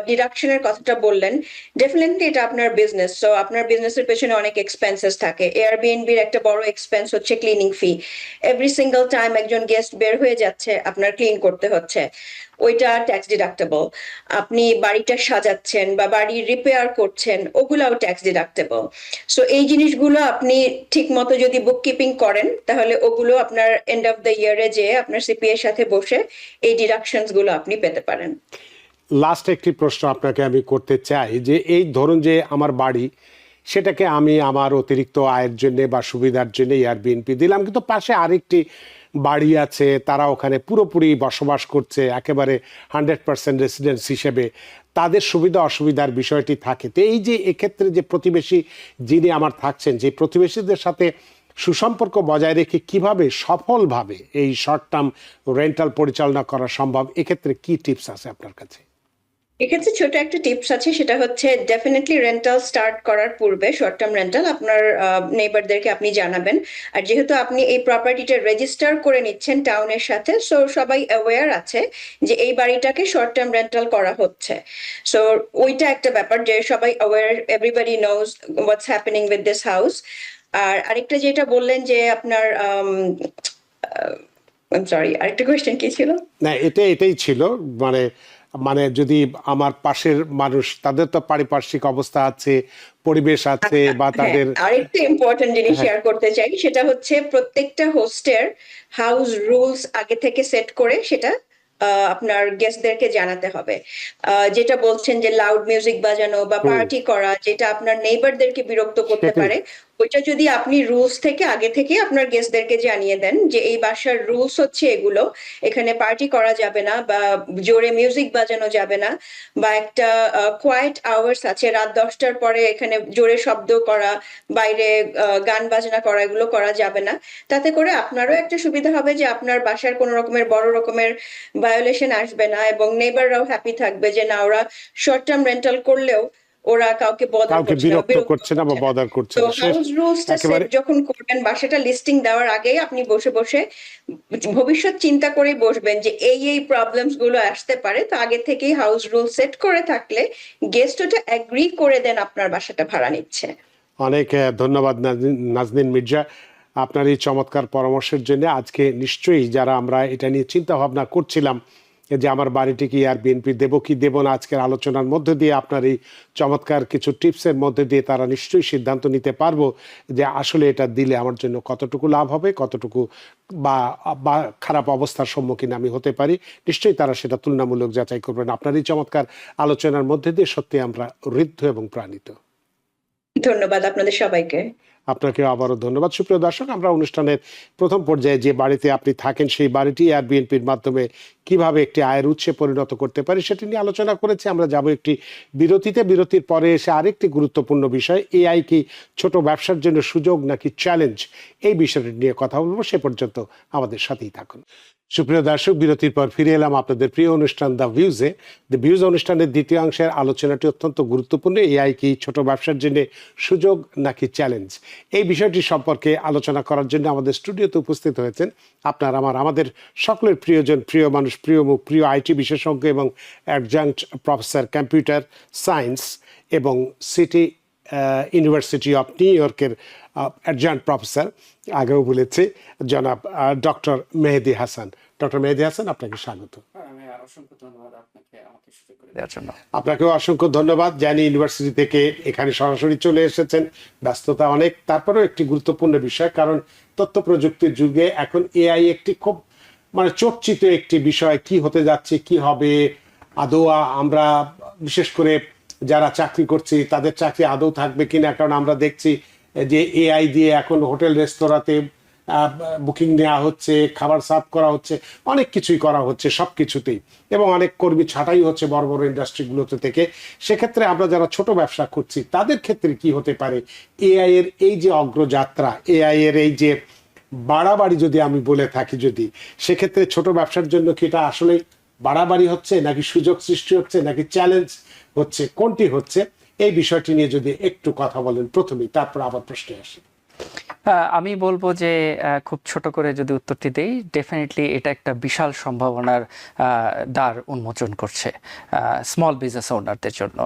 B: ডিডাকশনের কথাটা বললেন, ডেফিনেটলি এটা আপনার বিজনেস, সো আপনার বিজনেসের পেছনে অনেক এক্সপেন্সেস থাকে। এয়ারবিএনবির একটা বড় এক্সপেন্স হচ্ছে ক্লিনিং ফি। এভরি সিঙ্গেল টাইম একজন গেস্ট বের হয়ে যাচ্ছে আপনার ক্লিন করতে হচ্ছে, ওইটা ট্যাক্স ডিডাক্টেবল। আপনি বাড়িটা সাজাচ্ছেন বা বাড়ি রিপেয়ার করছেন, ওগুলাও ট্যাক্স ডিডাক্টেবল। সো এই জিনিসগুলো আপনি ঠিক মতো যদি বুককিপিং করেন তাহলে ওগুলো আপনার এন্ড অফ দ্য ইয়ারে যে আপনার সিপিএ এর সাথে বসে এই ডিডাকশনস গুলো আপনি পেতে পারেন।
A: লাস্ট একটি প্রশ্ন আপনাকে আমি করতে চাই যে এই ধরুন যে আমার বাড়ি, সেটাকে আমি আমার অতিরিক্ত আয়ের জন্য বা সুবিধার জন্য এয়ারবিএনপি দিলাম, কিন্তু পাশে আরেকটি বাড়ি আছে, তারা ওখানে পুরোপুরি বসবাস করছে একেবারে 100% রেসিডেন্স হিসেবে, তাদের সুবিধা অসুবিধার বিষয়টি থাকে। তো এই যে এক্ষেত্রে যে প্রতিবেশী যিনি আমার থাকছেন, যে প্রতিবেশীদের সাথে সুসম্পর্ক বজায় রেখে কিভাবে সফলভাবে এই শর্ট টার্ম রেন্টাল পরিচালনা করা সম্ভব, এক্ষেত্রে কি টিপস আছে আপনার কাছে?
B: এক্ষেত্রে ছোট একটা টিপস আছে, সেটা হচ্ছে ডেফিনেটলি রেন্টাল স্টার্ট করার পূর্বে শর্ট টার্ম রেন্টাল আপনার নেইবারদেরকে আপনি জানাবেন। আর যেহেতু আপনি এই প্রপার্টিটা রেজিস্টার করে নিচ্ছেন টাউনের সাথে, সো সবাই অ্যাওয়্যার আছে যে এই বাড়িটাকে শর্ট টার্ম রেন্টাল করা হচ্ছে। সো ওইটা একটা ব্যাপার যে সবাই aware, everybody knows what's happening with this house. আর আরেকটা যেটা বললেন যে আপনার সরি, আরেকটা কোয়েশ্চেন কি ছিল?
A: না, এটাই ছিল, মানে মানে যদি আমার পাশের মানুষ, তাদের তো পারিপার্শ্বিক অবস্থা আছে, পরিবেশ আছে, বা
B: হ্যাঁ,
A: তাদের।
B: আরেকটা ইম্পর্টেন্ট জিনিস
A: হ্যাঁ।
B: শেয়ার করতে চাই, সেটা হচ্ছে প্রত্যেকটা হোস্টের হাউস রুলস আগে থেকে সেট করে সেটা আপনার গেস্টদেরকে জানাতে হবে। যেটা বলছেন যে লাউড মিউজিক বাজানো বা
A: হুম।
B: পার্টি করা, যেটা আপনার নেইবারদেরকে বিরক্ত করতে
A: সেটাই।
B: পারে, ওইটা যদি আপনি রুলস থেকে আগে থেকে আপনার গেস্টদেরকে জানিয়ে দেন যে এই বাসার রুলস হচ্ছে এগুলো, এখানে পার্টি করা যাবে না বা জোরে মিউজিক বাজানো যাবে না, বা একটা কোয়াইট আওয়ার্স আছে, রাত 10টার পরে এখানে জোরে শব্দ করা, বাইরে গান বাজনা করা, এগুলো করা যাবে না। তাতে করে আপনারও একটা সুবিধা হবে যে আপনার বাসার কোনো রকমের বড় রকমের ভায়োলেশন আসবে না এবং নেইবাররাও হ্যাপি থাকবে যে না, ওরা শর্ট টার্ম রেন্টাল করলেও ওরা কাউকে বদার
A: কাউকে
B: করছে না,
A: বিরক্ত
B: বিরক্ত
A: করছে না বা
B: করছে না।
A: বদার করছে
B: তো
A: না, সে
B: হাউস রুলসটা সেট
A: একেবারে
B: যখন করবেন, বাসাটা লিস্টিং দেওয়ার আগেই আপনি বসে বসে ভবিষ্যৎ চিন্তা করে বসবেন যে এই প্রবলেমস গুলো আসতে পারে। তো আগে থেকেই হাউস রুল সেট করে থাকলে গেস্ট ওটা এগ্রি করে দেন আপনার বাসাটা ভাড়া নিচ্ছে।
A: অনেক ধন্যবাদ নাজনীন মির্জা আপনার এই চমৎকার পরামর্শের জন্য। আজকে নিশ্চয়ই যারা আমরা এটা নিয়ে চিন্তা ভাবনা করছিলাম যে আমার বাড়িটি কি এয়ারবিএনপি দেবো কি দেবো না, আজকের আলোচনার মধ্যে দিয়ে আপনার এই চমৎকার কিছু টিপসের মধ্যে দিয়ে তারা নিশ্চয়ই সিদ্ধান্ত নিতে পারবো যে আসলে এটা দিলে আমার জন্য কতটুকু লাভ হবে, কতটুকু বা বা খারাপ অবস্থার সম্মুখীন আমি হতে পারি। নিশ্চয়ই তারা সেটা তুলনামূলক যাচাই করবেন। আপনার এই চমৎকার আলোচনার মধ্যে দিয়ে সত্যি আমরা ঋদ্ধ এবং প্রাণিত।
B: ধন্যবাদ আপনাদের সবাইকে।
A: আপনাকে আবারও ধন্যবাদ। সুপ্রিয় দর্শক, আমরা অনুষ্ঠানের প্রথম পর্যায়ে যে বাড়িতে আপনি থাকেন সেই বাড়িটি এয়ারবিএনপির মাধ্যমে কিভাবে একটি আয়ের উৎসে পরিণত করতে পারি সেটি নিয়ে আলোচনা করেছি। আমরা যাব একটি বিরতিতে। বিরতির পরে এসে আরেকটি গুরুত্বপূর্ণ বিষয়, এআই কি ছোট ব্যবসার জন্য সুযোগ নাকি চ্যালেঞ্জ, এই বিষয়টি নিয়ে কথা বলবো। সে পর্যন্ত আমাদের সাথেই থাকুন। সুপ্রিয় দর্শক, বিরতির পর ফিরে এলাম আপনাদের প্রিয় অনুষ্ঠান দ্য ভিউজে। দ্য ভিউজ অনুষ্ঠানের দ্বিতীয় অংশের আলোচনাটি অত্যন্ত গুরুত্বপূর্ণ। এআই কি ছোট ব্যবসার জন্য সুযোগ নাকি চ্যালেঞ্জ, এই বিষয়টি সম্পর্কে আলোচনা করার জন্য আমাদের স্টুডিওতে উপস্থিত হয়েছেন আপনার আমাদের সকলের প্রিয়জন, প্রিয় মানুষ, প্রিয় মুখ, প্রিয় আইটি বিশেষজ্ঞ এবং অ্যাডজাংক্ট প্রফেসর কম্পিউটার সায়েন্স এবং সিটি ইউনিভার্সিটি অফ নিউ ইয়র্কের অ্যাডজাংক্ট প্রফেসর, আগেও বলেছি, জনাব ডক্টর মেহেদী হাসান। ডক্টর মেহেদী হাসান, আপনাকে স্বাগত। আপনাকেও অসংখ্য ধন্যবাদ। জানি ইউনিভার্সিটি থেকে এখানে সরাসরি চলে এসেছেন, ব্যস্ততা অনেক, তারপরেও একটি গুরুত্বপূর্ণ বিষয়, কারণ তথ্য প্রযুক্তির যুগে এখন এআই একটি খুব চর্চিত একটি বিষয়। কি হতে যাচ্ছে, কি হবে আদৌ, আমরা বিশেষ করে যারা চাকরি করছি তাদের চাকরি আদৌ থাকবে কিনা, কারণ আমরা দেখছি যে এআই দিয়ে এখন হোটেল রেস্তোরাঁতে বুকিং নেওয়া হচ্ছে, খাবার সার্ভ করা হচ্ছে, অনেক কিছুই করা হচ্ছে সব কিছুতেই, এবং অনেক কর্মী ছাঁটাই হচ্ছে বড় বড় ইন্ডাস্ট্রিগুলোতে থেকে। সেক্ষেত্রে আমরা যারা ছোট ব্যবসা করছি তাদের ক্ষেত্রে কি হতে পারে এআই এর এই যে অগ্রযাত্রা, এআই এর এই যে বাড়াবাড়ি যদি আমি বলে থাকি, যদি সেক্ষেত্রে ছোট ব্যবসার জন্য কি এটা আসলে বাড়াবাড়ি হচ্ছে নাকি সুযোগ সৃষ্টি হচ্ছে নাকি চ্যালেঞ্জ হচ্ছে, কোনটি হচ্ছে, এই বিষয়টি নিয়ে যদি একটু কথা বলেন প্রথমেই, তারপর আবার প্রশ্নে আসি।
C: আমি বলবো যে খুব ছোট করে যদি উত্তরটি দেই, ডেফিনেটলি এটা একটা বিশাল সম্ভাবনার দ্বার উন্মোচন করছে স্মল বিজনেস ওনারদের জন্য।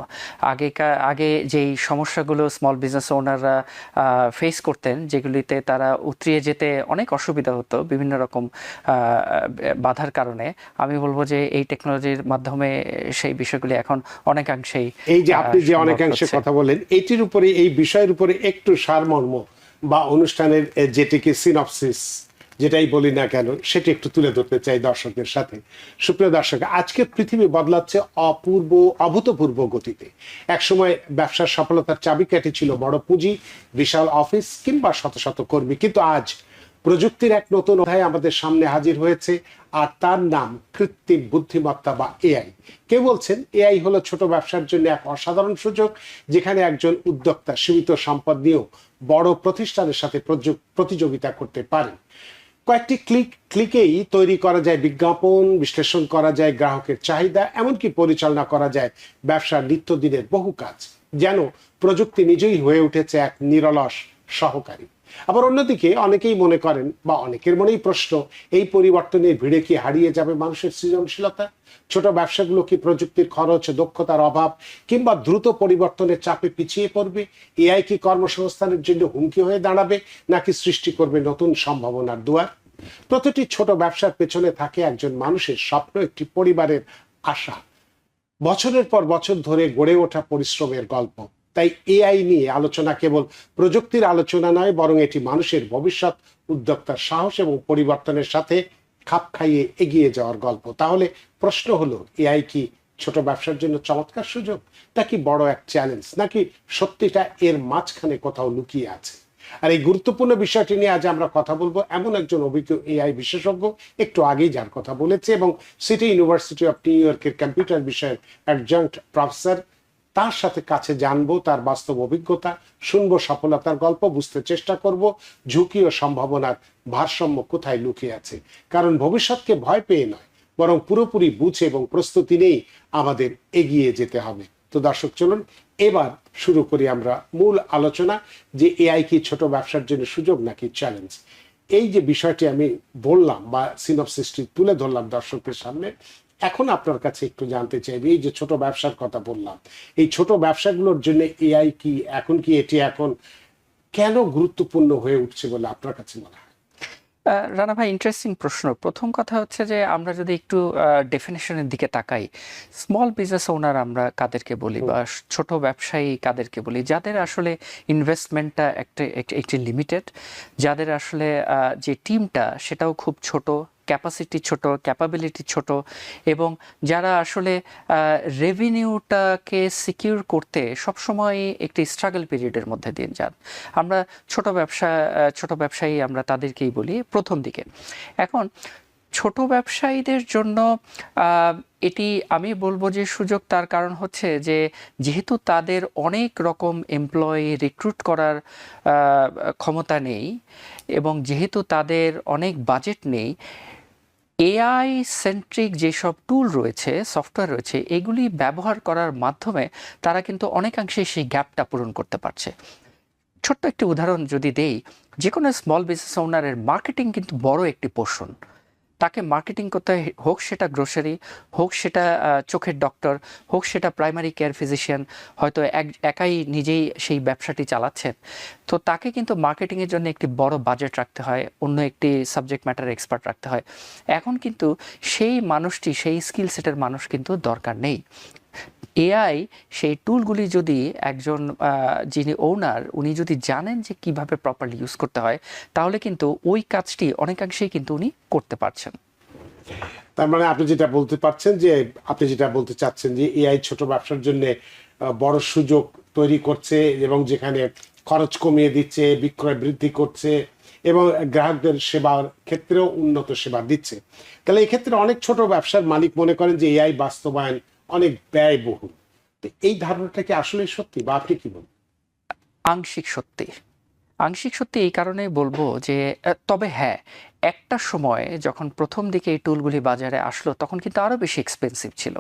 C: আগে যেই সমস্যাগুলো স্মল বিজনেস ওনাররা ফেস করতেন, যেগুলিতে তারা উতরিয়ে যেতে অনেক অসুবিধা হতো বিভিন্ন রকম বাধার কারণে, আমি বলবো যে এই টেকনোলজির মাধ্যমে সেই বিষয়গুলি এখন অনেকাংশেই,
A: এই যে আপনি যে অনেকাংশে কথা বলেন, এটির উপরে, এই বিষয়ের উপরে একটু সারমর্ম বা অনুষ্ঠানের যেটিকে সিনপসিস যেটাই বলি না কেন, সেটি একটু তুলে ধরতে চাই দর্শকের সাথে। সুপ্রিয় দর্শক, আজকের পৃথিবী বদলাচ্ছে অভূতপূর্ব গতিতে। একসময় ব্যবসার সফলতার চাবিকাঠি ছিল বড় পুঁজি, বিশাল অফিস কিংবা শত শত কর্মী, কিন্তু আজ প্রযুক্তির এক নতুন অধ্যায় আমাদের সামনে হাজির হয়েছে, আর তার নাম কৃত্রিম বুদ্ধিমত্তা বা এআই। কেউ বলছেন এআই হলো ছোট ব্যবসার জন্য এক অসাধারণ সুযোগ, যেখানে একজন উদ্যোক্তা সীমিত সম্পদ নিয়েও বড় প্রতিষ্ঠানের সাথে প্রতিযোগিতা করতে পারেন। কয়েকটি ক্লিকেই তৈরি করা যায় বিজ্ঞাপন, বিশ্লেষণ করা যায় গ্রাহকের চাহিদা, এমনকি পরিচালনা করা যায় ব্যবসার নিত্যদিনের বহু কাজ। যেন প্রযুক্তি নিজেই হয়ে উঠেছে এক নিরলস সহকারী। আবার অন্যদিকে অনেকেই মনে করেন, বা অনেকের মনেই প্রশ্ন, এই পরিবর্তনের ভিড়ে কি হারিয়ে যাবে মানুষের সৃজনশীলতা? ছোট ব্যবসাগুলো কি প্রযুক্তির খরচ, দক্ষতার অভাব কিংবা দ্রুত পরিবর্তনের চাপে পিছিয়ে পড়বে? এআই কি কর্মসংস্থানের জন্য হুমকি হয়ে দাঁড়াবে, নাকি সৃষ্টি করবে নতুন সম্ভাবনার দুয়ার? প্রতিটি ছোট ব্যবসার পেছনে থাকে একজন মানুষের স্বপ্ন, একটি পরিবারের আশা, বছরের পর বছর ধরে গড়ে ওঠা পরিশ্রমের গল্প। তাই এআই নিয়ে আলোচনা কেবল প্রযুক্তির আলোচনা নয়, বরং এটি মানুষের ভবিষ্যৎ, উদ্যোক্তার সাহস এবং পরিবর্তনের সাথে খাপ খাইয়ে এগিয়ে যাওয়ার গল্প। তাহলে প্রশ্ন হলো, এআই কি ছোট ব্যবসার জন্য চমৎকার সুযোগ, নাকি বড় এক চ্যালেঞ্জ, নাকি সত্যিটা এর মাঝখানে কোথাও লুকিয়ে আছে? আর এই গুরুত্বপূর্ণ বিষয়টি নিয়ে আজ আমরা কথা বলবো এমন একজন অভিজ্ঞ এআই বিশেষজ্ঞ, একটু আগেই যার কথা বলেছে, এবং সিটি ইউনিভার্সিটি অফ নিউ ইয়র্কের কম্পিউটার বিষয়ের অ্যাডজাংক্ট প্রফেসর। তার সাথে কাছে জানবো তার বাস্তব অভিজ্ঞতা, শুনবো সফলতার গল্প, বুঝতে চেষ্টা করব ঝুঁকি ও সম্ভাবনার ভারসাম্য কোথায় লুকিয়ে আছে। কারণ ভবিষ্যৎকে ভয় পেয়ে নয়, বরং পুরোপুরি বুঝে এবং প্রস্তুতি নিয়েই আমাদের এগিয়ে যেতে হবে। তো দর্শক, চলুন এবার শুরু করি আমরা মূল আলোচনা, যে এআই কি ছোট ব্যবসার জন্য সুযোগ নাকি চ্যালেঞ্জ। এই যে বিষয়টি আমি বললাম বা সিনপসিসটি তুলে ধরলাম দর্শকদের সামনে, এখন আপনার কাছে একটু জানতে চাইবে, এই যে ছোট ব্যবসার কথা বললাম, এই ছোট ব্যবসাগুলোর জন্য এআই কি এটি এখন কেন গুরুত্বপূর্ণ হয়ে উঠছে বলে আপনার কাছে মনে হয়?
C: রানা ভাই, ইন্টারেস্টিং প্রশ্ন। প্রথম কথা হচ্ছে যে আমরা যদি একটু ডেফিনেশনের দিকে তাকাই, স্মল বিজনেস ওনার আমরা কাদেরকে বলি বা ছোট ব্যবসায়ী কাদেরকে বলি? যাদের আসলে ইনভেস্টমেন্টটা একটি লিমিটেড, যাদের আসলে যে টিমটা সেটাও খুব ছোট, ক্যাপাসিটি ছোট, ক্যাপাবিলিটি ছোট, এবং যারা আসলে রেভিনিউটাকে সিকিউর করতে সবসময় একটি স্ট্রাগল পিরিয়ডের মধ্যে দিয়ে যান। আমরা ছোট ব্যবসায়ী আমরা তাদেরকেই বলি প্রথম দিকে। এখন ছোট ব্যবসায়ীদের জন্য এটি আমি বলবো যে সুযোগ, তার কারণ হচ্ছে যে যেহেতু তাদের অনেক রকম এমপ্লয়ি রিক্রুট করার ক্ষমতা নেই, এবং যেহেতু তাদের অনেক বাজেট নেই, এআই সেন্ট্রিক যেসব টুল রয়েছে, সফটওয়্যার রয়েছে, এগুলি ব্যবহার করার মাধ্যমে তারা কিন্তু অনেকাংশেই সেই গ্যাপটা পূরণ করতে পারছে। ছোট্ট একটি উদাহরণ যদি দেই, যে কোনো স্মল বিজনেস ওনারের মার্কেটিং কিন্তু বড় একটি পোর্শন। তাকে মার্কেটিং করতে হয়, হোক সেটা গ্রোসারি, হোক সেটা চোখের ডক্টর, হোক সেটা প্রাইমারি কেয়ার ফিজিশিয়ান, হয়তো একাই নিজেই সেই ব্যবসাটি চালাচ্ছেন। তো তাকে কিন্তু মার্কেটিংয়ের জন্য একটি বড় বাজেট রাখতে হয়, অন্য একটি সাবজেক্ট ম্যাটার এক্সপার্ট রাখতে হয়। এখন কিন্তু সেই মানুষটি, সেই স্কিল সেটের মানুষ কিন্তু দরকার নেই। এআই সেই টুলগুলি যদি একজন যিনি ওনার, উনি যদি জানেন যে কিভাবে প্রপারলি ইউজ করতে হয়, তাহলে কিন্তু ওই কাজটি অনেকাংশেই কিন্তু উনি করতে পারছেন।
A: তার মানে আপনি যেটা বলতে চাচ্ছেন যে এআই ছোট ব্যবসার জন্য বড় সুযোগ তৈরি করছে, এবং যেখানে খরচ কমিয়ে দিচ্ছে, বিক্রয় বৃদ্ধি করছে, এবং গ্রাহকদের সেবার ক্ষেত্রেও উন্নত সেবা দিচ্ছে। তাহলে এই ক্ষেত্রে অনেক ছোট ব্যবসার মালিক মনে করেন যে এআই বাস্তবায়ন অনেক ব্যয়বহুল। তো এই ধারণাটা কি আসলে সত্যি, বা আপনি কি বলেন?
C: আংশিক সত্যি। আংশিক সত্যি এই কারণেই বলবো যে তবে হ্যাঁ, একটা সময় যখন প্রথম দিকে এই টুলগুলি বাজারে আসলো তখন কিন্তু আরও বেশি এক্সপেন্সিভ ছিল।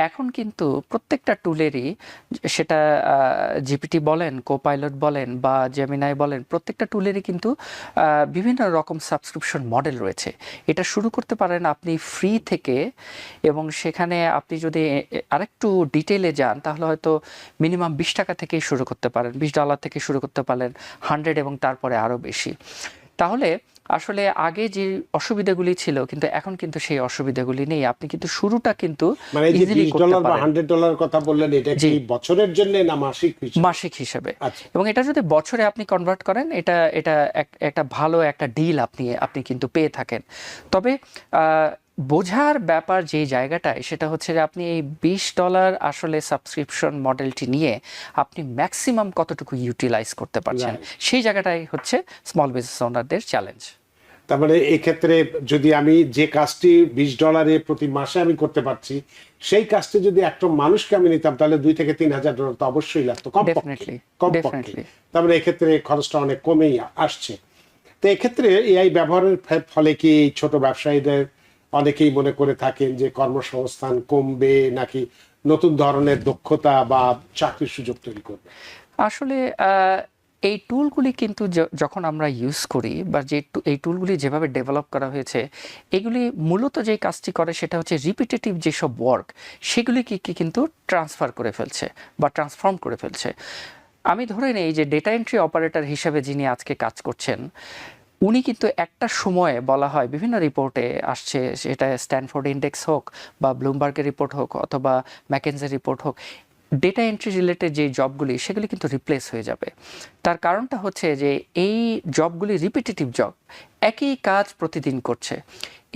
C: এখন কিন্তু প্রত্যেকটা টুলেরই, সেটা জিপিটি বলেন, কোপাইলট বলেন বা জেমিনাই বলেন, প্রত্যেকটা টুলেরই কিন্তু বিভিন্ন রকম সাবস্ক্রিপশন মডেল রয়েছে। এটা শুরু করতে পারেন আপনি ফ্রি থেকে, এবং সেখানে আপনি যদি আরেকটু ডিটেলে যান তাহলে হয়তো মিনিমাম $20 থেকেই শুরু করতে পারেন, $20 থেকে শুরু করতে পারেন, 100 এবং তারপরে আরও বেশি। তাহলে আসলে আগে যে অসুবিধাগুলি ছিল, কিন্তু এখন কিন্তু সেই অসুবিধাগুলি নেই। আপনি কিন্তু শুরুটা কিন্তু
A: মানে এই যে
C: ইজিলি করতে
A: $20 বা
C: পারেন।
A: $100 কথা বললেন, এটা কি বছরের জন্য না মাসিক হিসেবে?
C: মাসিক হিসেবে।
A: আচ্ছা।
C: এবং এটা যদি বছরে আপনি কনভার্ট করেন, এটা এটা একটা ভালো একটা ডিল আপনি কিন্তু পেয়ে থাকেন। তবে বোঝার ব্যাপার যে জায়গাটায়, সেটা হচ্ছে যে আপনি এই $20 আসলে সাবস্ক্রিপশন মডেলটি নিয়ে আপনি ম্যাক্সিমাম কতটুকু ইউটিলাইজ করতে পারছেন, সেই জায়গাটাই হচ্ছে স্মল বিজনেস ওনারদের চ্যালেঞ্জ।
A: তার মানে এক্ষেত্রে যদি আমি যে কাজটি $20 প্রতি মাসে আমি করতে পারছি, সেই কাজটি যদি একটা মানুষকে আমি নিতাম, তাহলে $2,000 থেকে $3,000 তো অবশ্যই লাগতো কমপক্ষে। তার মানে এক্ষেত্রে খরচটা অনেক কমেই আসছে। তো এক্ষেত্রে এআই ব্যবহারের ফলে কি এই ছোট ব্যবসায়ীদের অনেকেই মনে করে থাকেন যে কর্মসংস্থান কমবে, নাকি নতুন ধরনের দক্ষতা বা চাকরির সুযোগ তৈরি করবে?
C: আসলে এই টুলগুলি কিন্তু যখন আমরা ইউজ করি, বা এই টুলগুলি যেভাবে ডেভেলপ করা হয়েছে, এগুলি মূলত যে কাজটি করে সেটা হচ্ছে রিপিটেটিভ যেসব ওয়ার্ক, সেগুলিকে কিন্তু ট্রান্সফার করে ফেলছে বা ট্রান্সফর্ম করে ফেলছে। আমি ধরে নেই যে ডেটা এন্ট্রি অপারেটর হিসেবে যিনি আজকে কাজ করছেন, উনি কিন্তু একটা সময়ে বলা হয়, বিভিন্ন রিপোর্টে আসছে, সেটা স্ট্যানফোর্ড ইন্ডেক্স হোক বা ব্লুমবার্গের রিপোর্ট হোক অথবা ম্যাকেনজির রিপোর্ট হোক, ডেটা এন্ট্রি রিলেটেড যে জবগুলি সেগুলি কিন্তু রিপ্লেস হয়ে যাবে। তার কারণটা হচ্ছে যে এই জবগুলি রিপিটেটিভ জব, একই কাজ প্রতিদিন করছে।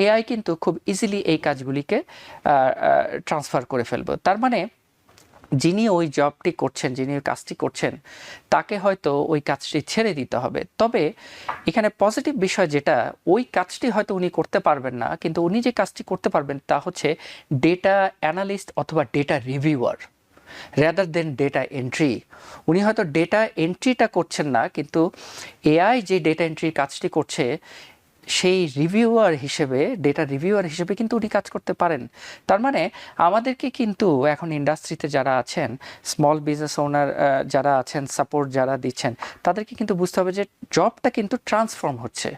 C: এআই কিন্তু খুব ইজিলি এই কাজগুলিকে ট্রান্সফার করে ফেলবে। তার মানে যিনি ওই জবটি করছেন, যিনি ওই কাজটি করছেন, তাকে হয়তো ওই কাজটি ছেড়ে দিতে হবে। তবে এখানে পজিটিভ বিষয় যেটা, ওই কাজটি হয়তো উনি করতে পারবেন না, কিন্তু উনি যে কাজটি করতে পারবেন তা হচ্ছে ডেটা অ্যানালিস্ট অথবা data reviewer, rather than data entry. উনি হয়তো ডেটা এন্ট্রিটা করছেন না, কিন্তু এআই যে ডেটা এন্ট্রির কাজটি করছে সেই রিভিউয়ার হিসেবে, ডেটা রিভিউয়ার হিসেবে কিন্তু উনি কাজ করতে পারেন। তার মানে আমাদেরকে কিন্তু এখন ইন্ডাস্ট্রিতে যারা আছেন, স্মল বিজনেস ওনার যারা আছেন, সাপোর্ট যারা দিচ্ছেন, তাদেরকে কিন্তু বুঝতে হবে যে জবটা কিন্তু ট্রান্সফর্ম হচ্ছে।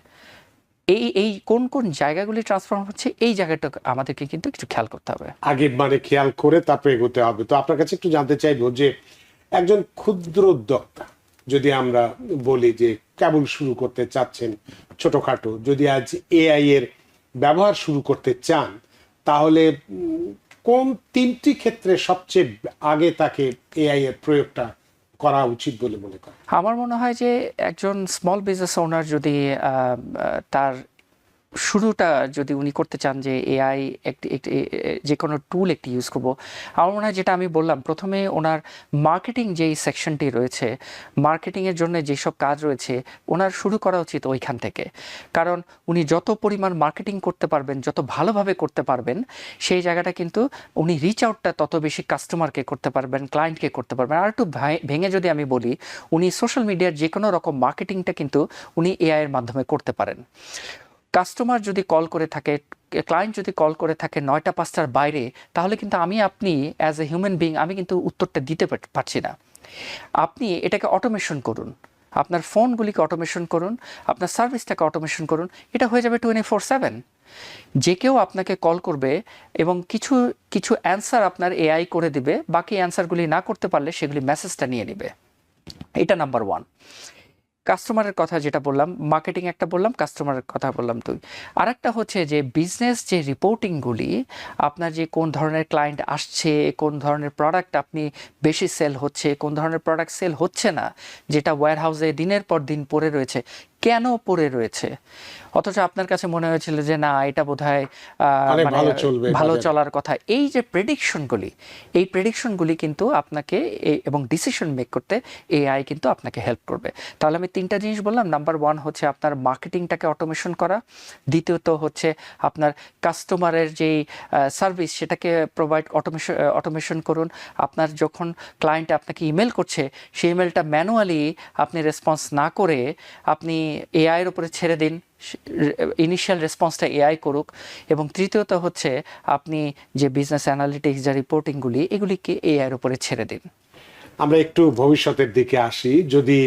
C: এই এই কোন কোন জায়গাগুলি ট্রান্সফর্ম হচ্ছে, এই জায়গাটা আমাদেরকে কিন্তু একটু খেয়াল করতে হবে।
A: আগে মানে খেয়াল করে তারপরে এগোতে হবে। তো আপনার কাছে একটু জানতে চাইবো যে একজন ক্ষুদ্র উদ্যোক্তা, যদি আমরা বলি যে কেবল শুরু করতে চাচ্ছেন ছোটখাটো, যদি আজ এআই এর ব্যবহার শুরু করতে চান, তাহলে কোন তিনটি ক্ষেত্রে সবচেয়ে আগে তাকে এআই এর প্রয়োগটা করা উচিত বলে মনে করেন?
C: আমার মনে হয় যে একজন স্মল বিজনেস ওনার যদি তার শুরুটা যদি উনি করতে চান যে এআই একটি যে কোনো টুল একটি ইউজ করব, আমার মনে হয় যেটা আমি বললাম প্রথমে, ওনার মার্কেটিং যেই সেকশনটি রয়েছে, মার্কেটিংয়ের জন্য যেসব কাজ রয়েছে, ওনার শুরু করা উচিত ওইখান থেকে। কারণ উনি যত পরিমাণ মার্কেটিং করতে পারবেন, যত ভালোভাবে করতে পারবেন, সেই জায়গাটা কিন্তু উনি রিচ আউটটা তত বেশি কাস্টমারকে করতে পারবেন, ক্লায়েন্টকে করতে পারবেন। আর একটু ভেঙে যদি আমি বলি, উনি সোশ্যাল মিডিয়ার যে কোনো রকম মার্কেটিংটা কিন্তু উনি এআই এর মাধ্যমে করতে পারেন। কাস্টমার যদি কল করে থাকে, ক্লায়েন্ট যদি কল করে থাকে 9টা 5টার বাইরে, তাহলে কিন্তু আপনি অ্যাজ এ হিউম্যান বিং আমি কিন্তু উত্তরটা দিতে পারছি না। আপনি এটাকে অটোমেশন করুন, আপনার ফোনগুলিকে অটোমেশন করুন, আপনার সার্ভিসটাকে অটোমেশন করুন, এটা হয়ে যাবে 24/7। যে কেউ আপনাকে কল করবে এবং কিছু কিছু অ্যান্সার আপনার এআই করে দিবে, বাকি অ্যান্সারগুলি না করতে পারলে সেগুলি মেসেজটা নিয়ে নেবে। এটা নাম্বার 1। কাস্টমারের কথা যেটা বললাম, মার্কেটিং একটা বললাম, কাস্টমারের কথা বললাম 2। আর একটা হচ্ছে যে বিজনেস যে রিপোর্টিংগুলি, আপনার যে কোন ধরনের ক্লায়েন্ট আসছে, কোন ধরনের প্রোডাক্ট আপনি বেশি সেল হচ্ছে, কোন ধরনের প্রোডাক্ট সেল হচ্ছে না, যেটা ওয়্যার হাউসে দিনের পর দিন পড়ে রয়েছে, কেন পড়ে রয়েছে, অথচ আপনার কাছে মনে হয়েছিল যে না এটা বোধহয়
A: অনেক
C: মানে
A: ভালো চলবে,
C: ভালো
A: বাজারে।
C: চলার কথা। এই যে প্রেডিকশনগুলি, এই প্রেডিকশনগুলি কিন্তু আপনাকে এবং ডিসিশন মেক করতে এআই কিন্তু আপনাকে হেল্প করবে। তাহলে আমি 3টা জিনিস বললাম। নাম্বার 1 হচ্ছে আপনার মার্কেটিংটাকে অটোমেশন করা, দ্বিতীয়ত হচ্ছে আপনার কাস্টমারের যেই সার্ভিস সেটাকে প্রোভাইড অটোমেশন করুন। আপনার যখন ক্লায়েন্ট আপনাকে ইমেল করছে, সেই ইমেলটা ম্যানুয়ালি আপনি রেসপন্স না করে আপনি এআই এর উপরে ছেড়ে দিন, ইনিশিয়াল রেসপন্সটা এআই করুক। এবং তৃতীয়ত হচ্ছে আপনি যে বিজনেস অ্যানালিটিক্স, যা রিপোর্টিংগুলি, এগুলিকে এআই এর উপরে ছেড়ে দিন।
A: আমরা একটু ভবিষ্যতের দিকে আসি। যদি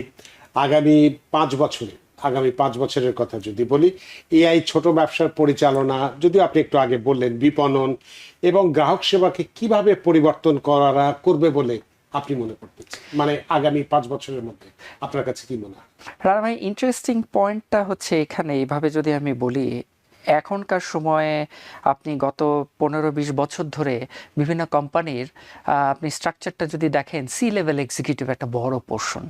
A: আগামী 5 বছরের কথা যদি বলি, এআই ছোট ব্যবসার পরিচালনা, যদিও আপনি একটু আগে বললেন, বিপণন এবং গ্রাহক সেবাকে কিভাবে পরিবর্তন করবে বলে আপনি মনে করতেছেন, মানে আগামী 5 বছরের মধ্যে আপনার কাছে কি মনে হয়?
C: রানা ভাই, ইন্টারেস্টিং পয়েন্টটা হচ্ছে এখানে, এইভাবে যদি আমি বলি, এখনকার সময়ে আপনি গত 15-20 বছর ধরে বিভিন্ন কোম্পানির আপনি স্ট্রাকচারটা যদি দেখেন, সি লেভেল এক্সিকিউটিভ একটা বড় portion,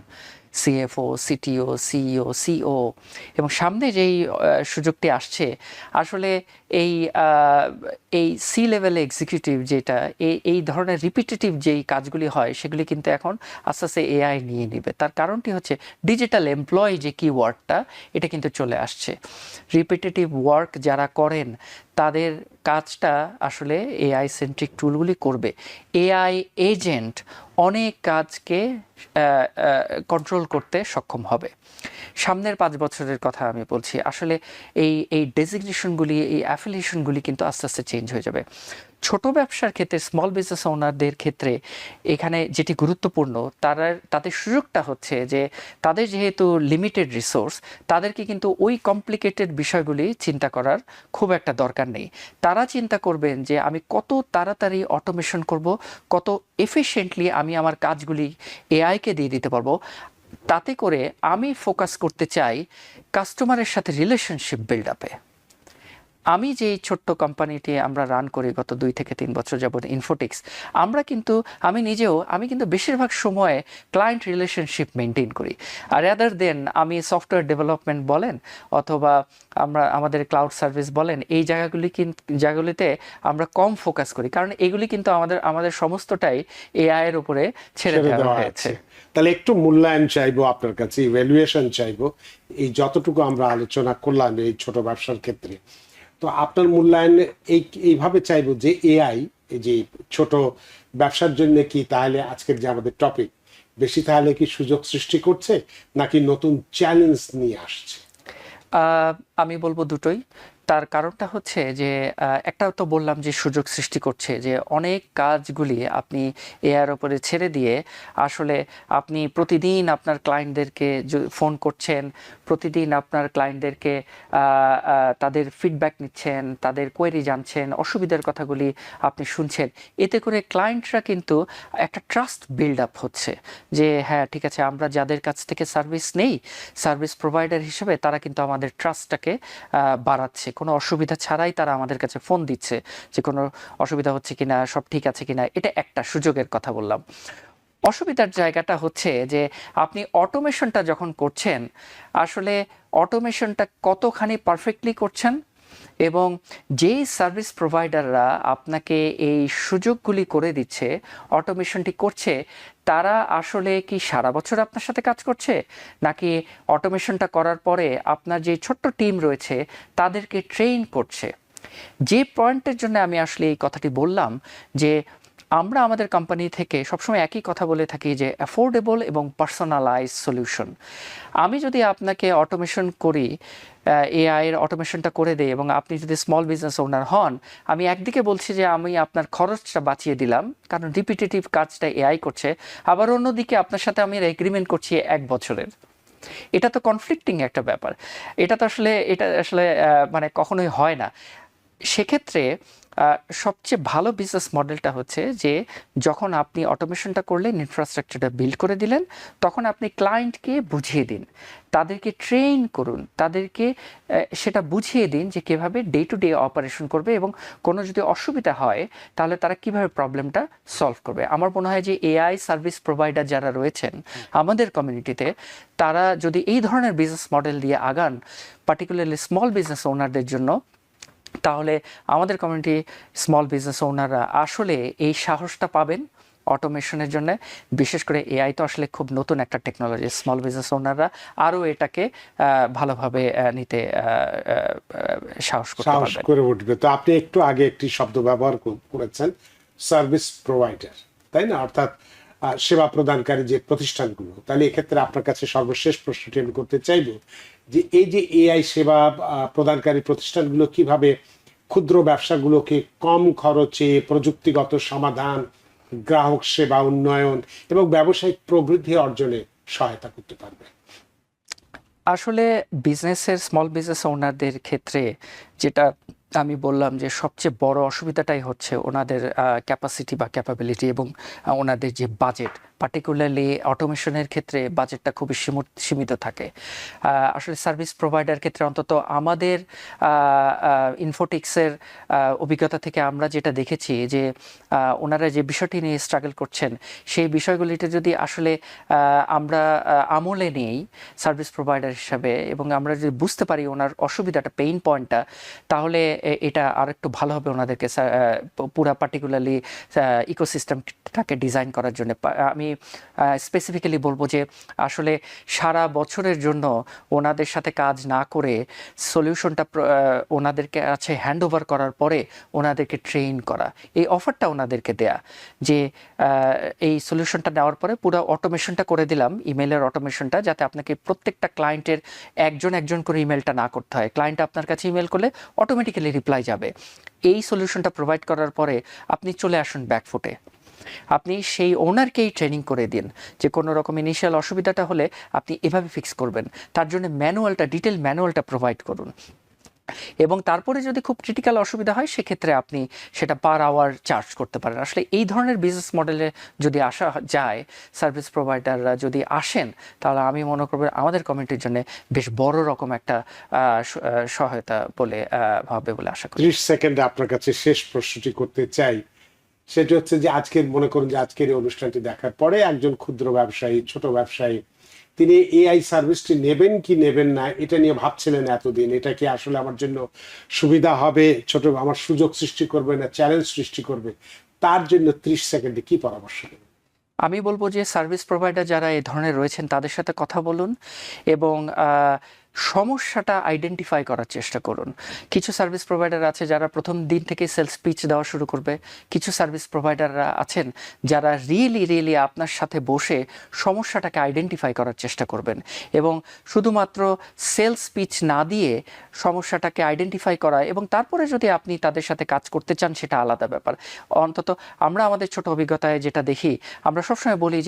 C: CFO, CTO, CEO, CO, এবং সামনে যেই সুযোগটি আসছে, আসলে এই এই সি লেভেল এক্সিকিউটিভ যেটা, এই ধরনের রিপিটেটিভ যেই কাজগুলি হয়, সেগুলি কিন্তু এখন আস্তে আস্তে এআই নিয়ে নেবে। তার কারণটি হচ্ছে ডিজিটাল এমপ্লয়ি যে কিওয়ার্ডটা, এটা কিন্তু চলে আসছে। রিপিটেটিভ ওয়ার্ক যারা করেন, তাদের কাজটা আসলে এআই সেন্ট্রিক টুলগুলি করবে। এআই এজেন্ট অনেক কাজকে কন্ট্রোল করতে সক্ষম হবে। সামনের 5 বছরের কথা আমি বলছি। আসলে এই ডেজিগনেশনগুলি, এই অ্যাফিলিয়েশনগুলি কিন্তু আস্তে আস্তে চেঞ্জ হয়ে যাবে। ছোট ব্যবসার ক্ষেত্রে, স্মল বিজনেস ওনারদের ক্ষেত্রে এখানে যেটি গুরুত্বপূর্ণ, তাদের সুযোগটা হচ্ছে যে তাদের যেহেতু লিমিটেড রিসোর্স, তাদেরকে কিন্তু ওই কমপ্লিকেটেড বিষয়গুলি চিন্তা করার খুব একটা দরকার নেই। তারা চিন্তা করবেন যে আমি কত তাড়াতাড়ি অটোমেশন করব, কত এফিশিয়েন্টলি আমি আমার কাজগুলি এআইকে দিয়ে দিতে পারবো। তাতে করে আমি ফোকাস করতে চাই কাস্টমারের সাথে রিলেশনশিপ বিল্ড আপে। আমি যে ছোট্ট কোম্পানিটি আমরা রান করি গত 2 থেকে 3 বছর যাবত, ইনফোটিক্স, আমি কিন্তু বেশিরভাগ সময়ে ক্লায়েন্ট রিলেশনশিপ মেনটেন করি। আর রাদার দেন আমি সফটওয়্যার ডেভেলপমেন্ট বলেন অথবা আমাদের ক্লাউড সার্ভিস বলেন, এই জায়গাগুলিতে আমরা কম ফোকাস করি, কারণ এগুলি কিন্তু আমাদের সমস্তটাই এআই এর উপরে ছেড়ে দেওয়া হয়েছে।
A: তাহলে একটু মূল্যায়ন চাইবো আপনার কাছে, ইভ্যালুয়েশন চাইবো, এই যতটুকু আমরা আলোচনা করলাম এই ছোট ব্যবসার ক্ষেত্রে। তো আপনার মূল্যায়ন এইভাবে চাইবো যে এআই এই যে ছোট ব্যবসার জন্য কি তাহলে আজকের যে আমাদের টপিক, বেশি তাহলে কি সুযোগ সৃষ্টি করছে নাকি নতুন চ্যালেঞ্জ নিয়ে আসছে?
C: আমি বলবো দুটোই। তার কারণটা হচ্ছে যে একটা তো বললাম যে সুযোগ সৃষ্টি করছে, যে অনেক কাজগুলি আপনি এআর উপরে ছেড়ে দিয়ে আসলে আপনি প্রতিদিন আপনার ক্লায়েন্টদেরকে ফোন করছেন, প্রতিদিন আপনার ক্লায়েন্টদেরকে তাদের ফিডব্যাক নিচ্ছেন, তাদের কোয়েরি জানছেন, অসুবিধার কথাগুলি আপনি শুনছেন। এতে করে ক্লায়েন্টরা কিন্তু একটা ট্রাস্ট বিল্ড আপ হচ্ছে যে হ্যাঁ ঠিক আছে, আমরা যাদের কাছ থেকে সার্ভিস নেই সার্ভিস প্রোভাইডার হিসেবে, তারা কিন্তু আমাদের ট্রাস্টটাকে বাড়াচ্ছে। কোনো অসুবিধা ছাড়াই তারা আমাদের কাছে ফোন দিচ্ছে যে কোনো অসুবিধা হচ্ছে কিনা, সব ঠিক আছে কিনা। এটা একটা সুযোগের কথা বললাম। অসুবিধার জায়গাটা হচ্ছে যে আপনি অটোমেশনটা যখন করছেন, আসলে অটোমেশনটা কতখানি পারফেক্টলি করছেন, এবং যেই সার্ভিস প্রোভাইডাররা আপনাকে এই সুযোগগুলি করে দিচ্ছে, অটোমেশনটি করছে, তারা আসলে কি সারা বছর আপনার সাথে কাজ করছে, নাকি অটোমেশনটা করার পরে আপনার যে ছোট্ট টিম রয়েছে তাদেরকে ট্রেন করছে। যে পয়েন্টের জন্য আমি আসলে এই কথাটি বললাম, যে আমরা আমাদের কোম্পানি থেকে সবসময় একই কথা বলে থাকি যে অ্যাফোর্ডেবল এবং পার্সোনালাইজ সলিউশন। আমি যদি আপনাকে অটোমেশন করি, এআই এর অটোমেশনটা করে দেয়, এবং আপনি যদি স্মল বিজনেস ওনার হন, আমি একদিকে বলছি যে আমি আপনার খরচটা বাঁচিয়ে দিলাম কারণ রিপিটেটিভ কাজটা এআই করছে, আবার অন্যদিকে আপনার সাথে আমি এগ্রিমেন্ট করছি 1 বছরের। এটা তো কনফ্লিক্টিং একটা ব্যাপার। এটা আসলে মানে কখনোই হয় না। সেক্ষেত্রে সবচেয়ে ভালো বিজনেস মডেলটা হচ্ছে যে যখন আপনি অটোমেশনটা করলেন, ইনফ্রাস্ট্রাকচারটা বিল্ড করে দিলেন, তখন আপনি ক্লায়েন্টকে বুঝিয়ে দিন, তাদেরকে ট্রেন করুন, তাদেরকে সেটা বুঝিয়ে দিন যে কীভাবে ডে টু ডে অপারেশন করবে, এবং কোনো যদি অসুবিধা হয় তাহলে তারা কিভাবে প্রবলেমটা সলভ করবে। আমার মনে হয় যে এআই সার্ভিস প্রোভাইডার যারা রয়েছেন আমাদের কমিউনিটিতে, তারা যদি এই ধরনের বিজনেস মডেল দিয়ে আগান, পার্টিকুলারলি স্মল বিজনেস ওনারদের জন্য, তাহলে আমাদের কমিউনিটি স্মল বিজনেস ওনাররা আসলে এই সাহসটা পাবেন অটোমেশনের জন্য। বিশেষ করে এআই তো আসলে খুব নতুন একটা টেকনোলজি, স্মল বিজনেস ওনাররা আরও এটাকে ভালোভাবে নিতে সাহস
A: করে উঠবে। তো আপনি একটু আগে একটি শব্দ ব্যবহার করেছেন, সার্ভিস প্রোভাইডার, তাই না? অর্থাৎ সেবা প্রদানকারী যে প্রতিষ্ঠানগুলো। তাহলে এক্ষেত্রে আপনার কাছে সর্বশেষ প্রশ্নটি আমি করতে চাইব যে এই যে এআই সেবা প্রদানকারী প্রতিষ্ঠানগুলো কিভাবে ক্ষুদ্র ব্যবসাগুলোকে কম খরচে প্রযুক্তিগত সমাধান, গ্রাহক সেবা উন্নয়ন এবং ব্যবসায়িক প্রবৃদ্ধি অর্জনে সহায়তা করতে পারবে?
C: আসলে বিজনেসের স্মল বিজনেস ওনারদের ক্ষেত্রে যেটা আমি বললাম যে সবচেয়ে বড় অসুবিধাটাই হচ্ছে ওনাদের ক্যাপাসিটি বা ক্যাপাবিলিটি, এবং ওনাদের যে বাজেট, পার্টিকুলারলি অটোমেশনের ক্ষেত্রে বাজেটটা খুবই সীমিত থাকে। আসলে সার্ভিস প্রোভাইডার ক্ষেত্রে অন্তত আমাদের ইনফোটিক্সের অভিজ্ঞতা থেকে আমরা যেটা দেখেছি যে ওনারা যে বিষয়টি নিয়ে স্ট্রাগল করছেন, সেই বিষয়গুলিতে যদি আসলে আমরা আমলে নেই সার্ভিস প্রোভাইডার হিসাবে, এবং আমরা যদি বুঝতে পারি ওনার অসুবিধাটা, পেইন পয়েন্টটা, তাহলে এটা আরেকটু ভালো হবে ওনাদেরকে পুরা পার্টিকুলারলি ইকোসিস্টেমটাকে ডিজাইন করার জন্য। আমি স্পেসিফিক্যালি বলবো যে আসলে সারা বছরের জন্য ওনাদের সাথে কাজ না করে সলিউশনটা ওনাদেরকে কাছে হ্যান্ড ওভার করার পরে ওনাদেরকে ট্রেন করা, এই অফারটা ওনাদেরকে দেয়া, যে এই সলিউশনটা নেওয়ার পরে পুরো অটোমেশনটা করে দিলাম, ইমেলের অটোমেশনটা, যাতে আপনাকে প্রত্যেকটা ক্লায়েন্টের একজন করে ইমেলটা না করতে হয়। ক্লায়েন্ট আপনার কাছে ইমেল করলে অটোমেটিক্যালি রিপ্লাই যাবে। এই সলিউশনটা প্রোভাইড করার পরে আপনি চলে আসুন ব্যাকফুটে, আপনি সেই ওনারকেই ট্রেনিং করে দিন যে কোনো রকম ইনিশিয়াল অসুবিধাটা হলে আপনি এভাবে ফিক্স করবেন, তার জন্য ডিটেল ম্যানুয়ালটা প্রোভাইড করুন, এবং তারপরে যদি খুব ক্রিটিক্যাল অসুবিধা হয় সেক্ষেত্রে আপনি সেটা পার আওয়ার চার্জ করতে পারেন। আসলে এই ধরনের বিজনেস মডেলে যদি আসা যায়, সার্ভিস প্রোভাইডাররা যদি আসেন, তাহলে আমি মনে করব আমাদের কমিউনিটির জন্য বেশ বড় রকম একটা সহায়তা বলে হবে বলে আশা করি।
A: 30 সেকেন্ডে আপনার কাছে শেষ প্রশ্নটি করতে চাই, সেটা হচ্ছে যে আজকের মনে করুন যে আজকের এই অনুষ্ঠানটি দেখার পরে একজন ক্ষুদ্র ব্যবসায়ী, ছোট ব্যবসায়ী, তিনি এআই সার্ভিসটি নেবেন কি নেবেন না এটা নিয়ে ভাবছিলেন এতদিন, এটা কি আসলে আমার জন্য সুবিধা হবে, আমার সুযোগ সৃষ্টি করবে না চ্যালেঞ্জ সৃষ্টি করবে, তার জন্য 30 সেকেন্ডে কি পরামর্শ দেবেন?
C: আমি বলবো যে সার্ভিস প্রোভাইডার যারা এই ধরনের রয়েছেন তাদের সাথে কথা বলুন, এবং সমস্যাটা আইডেন্টিফাই করার চেষ্টা করুন। কিছু সার্ভিস প্রোভাইডার আছে যারা প্রথম দিন থেকে সেলস পিচ দেওয়া শুরু করবে, কিছু সার্ভিস প্রোভাইডাররা আছেন যারা রিয়েলি আপনার সাথে বসে সমস্যাটাকে আইডেন্টিফাই করার চেষ্টা করবেন এবং শুধুমাত্র সেলস পিচ না দিয়ে সমস্যাটাকে আইডেন্টিফাই করা এবং তারপরে যদি আপনি তাদের সাথে কাজ করতে চান সেটা আলাদা ব্যাপার। অন্তত আমরা আমাদের ছোট অভিজ্ঞতায় যেটা দেখি, আমরা সবসময় বলি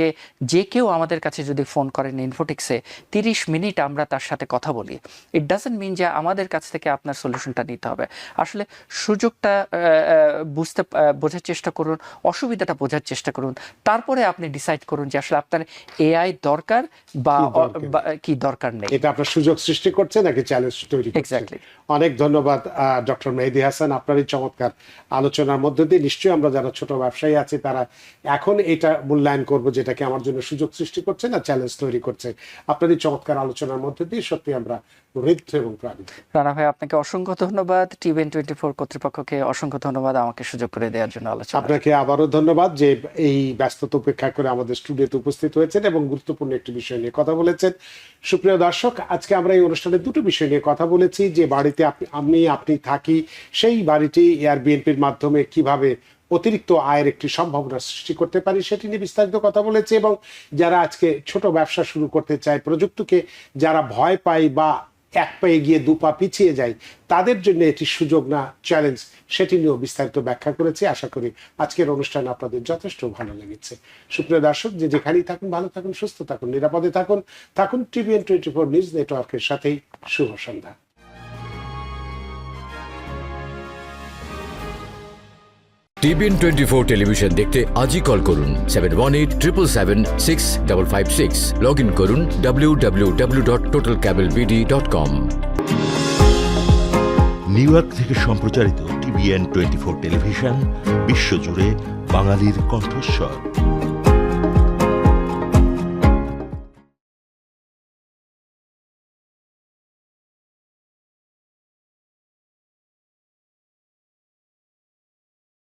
C: যে কেউ আমাদের কাছে যদি ফোন করেন ইনফোটিক্সে 30 মিনিট আমরা তার সাথে কথা বলি। ইট ডাজন্ট মিন যে আমাদের কাছ থেকে আপনার সলিউশনটা নিতে হবে। আসলে সুযোগটা বোঝার চেষ্টা করুন, অসুবিধাটা বোঝার চেষ্টা করুন, তারপরে আপনি ডিসাইড করুন যে আসলে আপনার এআই দরকার বা কি দরকার নেই।
A: এটা আপনার সুযোগ সৃষ্টি করছে নাকি চ্যালেঞ্জ তৈরি করছে?
C: এক্স্যাক্টলি।
A: অনেক ধন্যবাদ ডক্টর মেহেদী হাসান, আপনার এই চমৎকার আলোচনার মধ্যে দিয়ে নিশ্চয়ই আমরা যারা ছোট ব্যবসায়ী আছি তারা এখন এটা মূল্যায়ন করবো যেটাকে আমার জন্য সুযোগ সৃষ্টি করছে না চ্যালেঞ্জ তৈরি করছে। আপনার এই চমৎকার আলোচনার মধ্যে দিয়ে সত্যি আমরা ঋদ্ধ এবং প্রাণিত।
C: রানা ভাই, আপনাকে অসংখ্য ধন্যবাদ। TVN24 কর্তৃপক্ষকে অসংখ্য ধন্যবাদ আমাকে সুযোগ করে দেওয়ার জন্য আলোচনা।
A: আপনাকে আবারও ধন্যবাদ যে এই ব্যস্ততা উপেক্ষা করে আমাদের স্টুডিওতে উপস্থিত হয়েছেন এবং গুরুত্বপূর্ণ একটি বিষয় নিয়ে কথা বলেছেন। সুপ্রিয় দর্শক, আজকে আমরা এই অনুষ্ঠানে দুটো বিষয় নিয়ে কথা বলেছি। যে বাড়িতে আপনি থাকি, সেই বাড়িটি এয়ারবিএনপির মাধ্যমে কিভাবে অতিরিক্ত আয়ের একটি সম্ভাবনা সৃষ্টি করতে পারি সেটি নিয়ে বিস্তারিত কথা বলেছি এবং যারা আজকে ছোট ব্যবসা শুরু করতে চায়, প্রযুক্তিকে যারা ভয় পায় বা এক পা এগিয়ে দু পা পিছিয়ে যায়, তাদের জন্য এটি সুযোগ না চ্যালেঞ্জ, সেটি নিয়েও বিস্তারিত ব্যাখ্যা করেছি। আশা করি আজকের অনুষ্ঠান আপনাদের যথেষ্ট ভালো লেগেছে। সুপ্রিয় দর্শক, যে যেখানেই থাকুন ভালো থাকুন, সুস্থ থাকুন, নিরাপদে থাকুন TVN24 নিউজ নেটওয়ার্কের সাথেই। শুভ সন্ধ্যা।
D: TVN24 টেলিভিশন দেখতে আজই কল করুন 7187776556। লগ ইন করুন www.totalcablebd.com।
E: নিউ ইয়র্ক থেকে সম্প্রচারিত TVN24 টেলিভিশন বিশ্বজুড়ে বাঙালির কণ্ঠস্বর।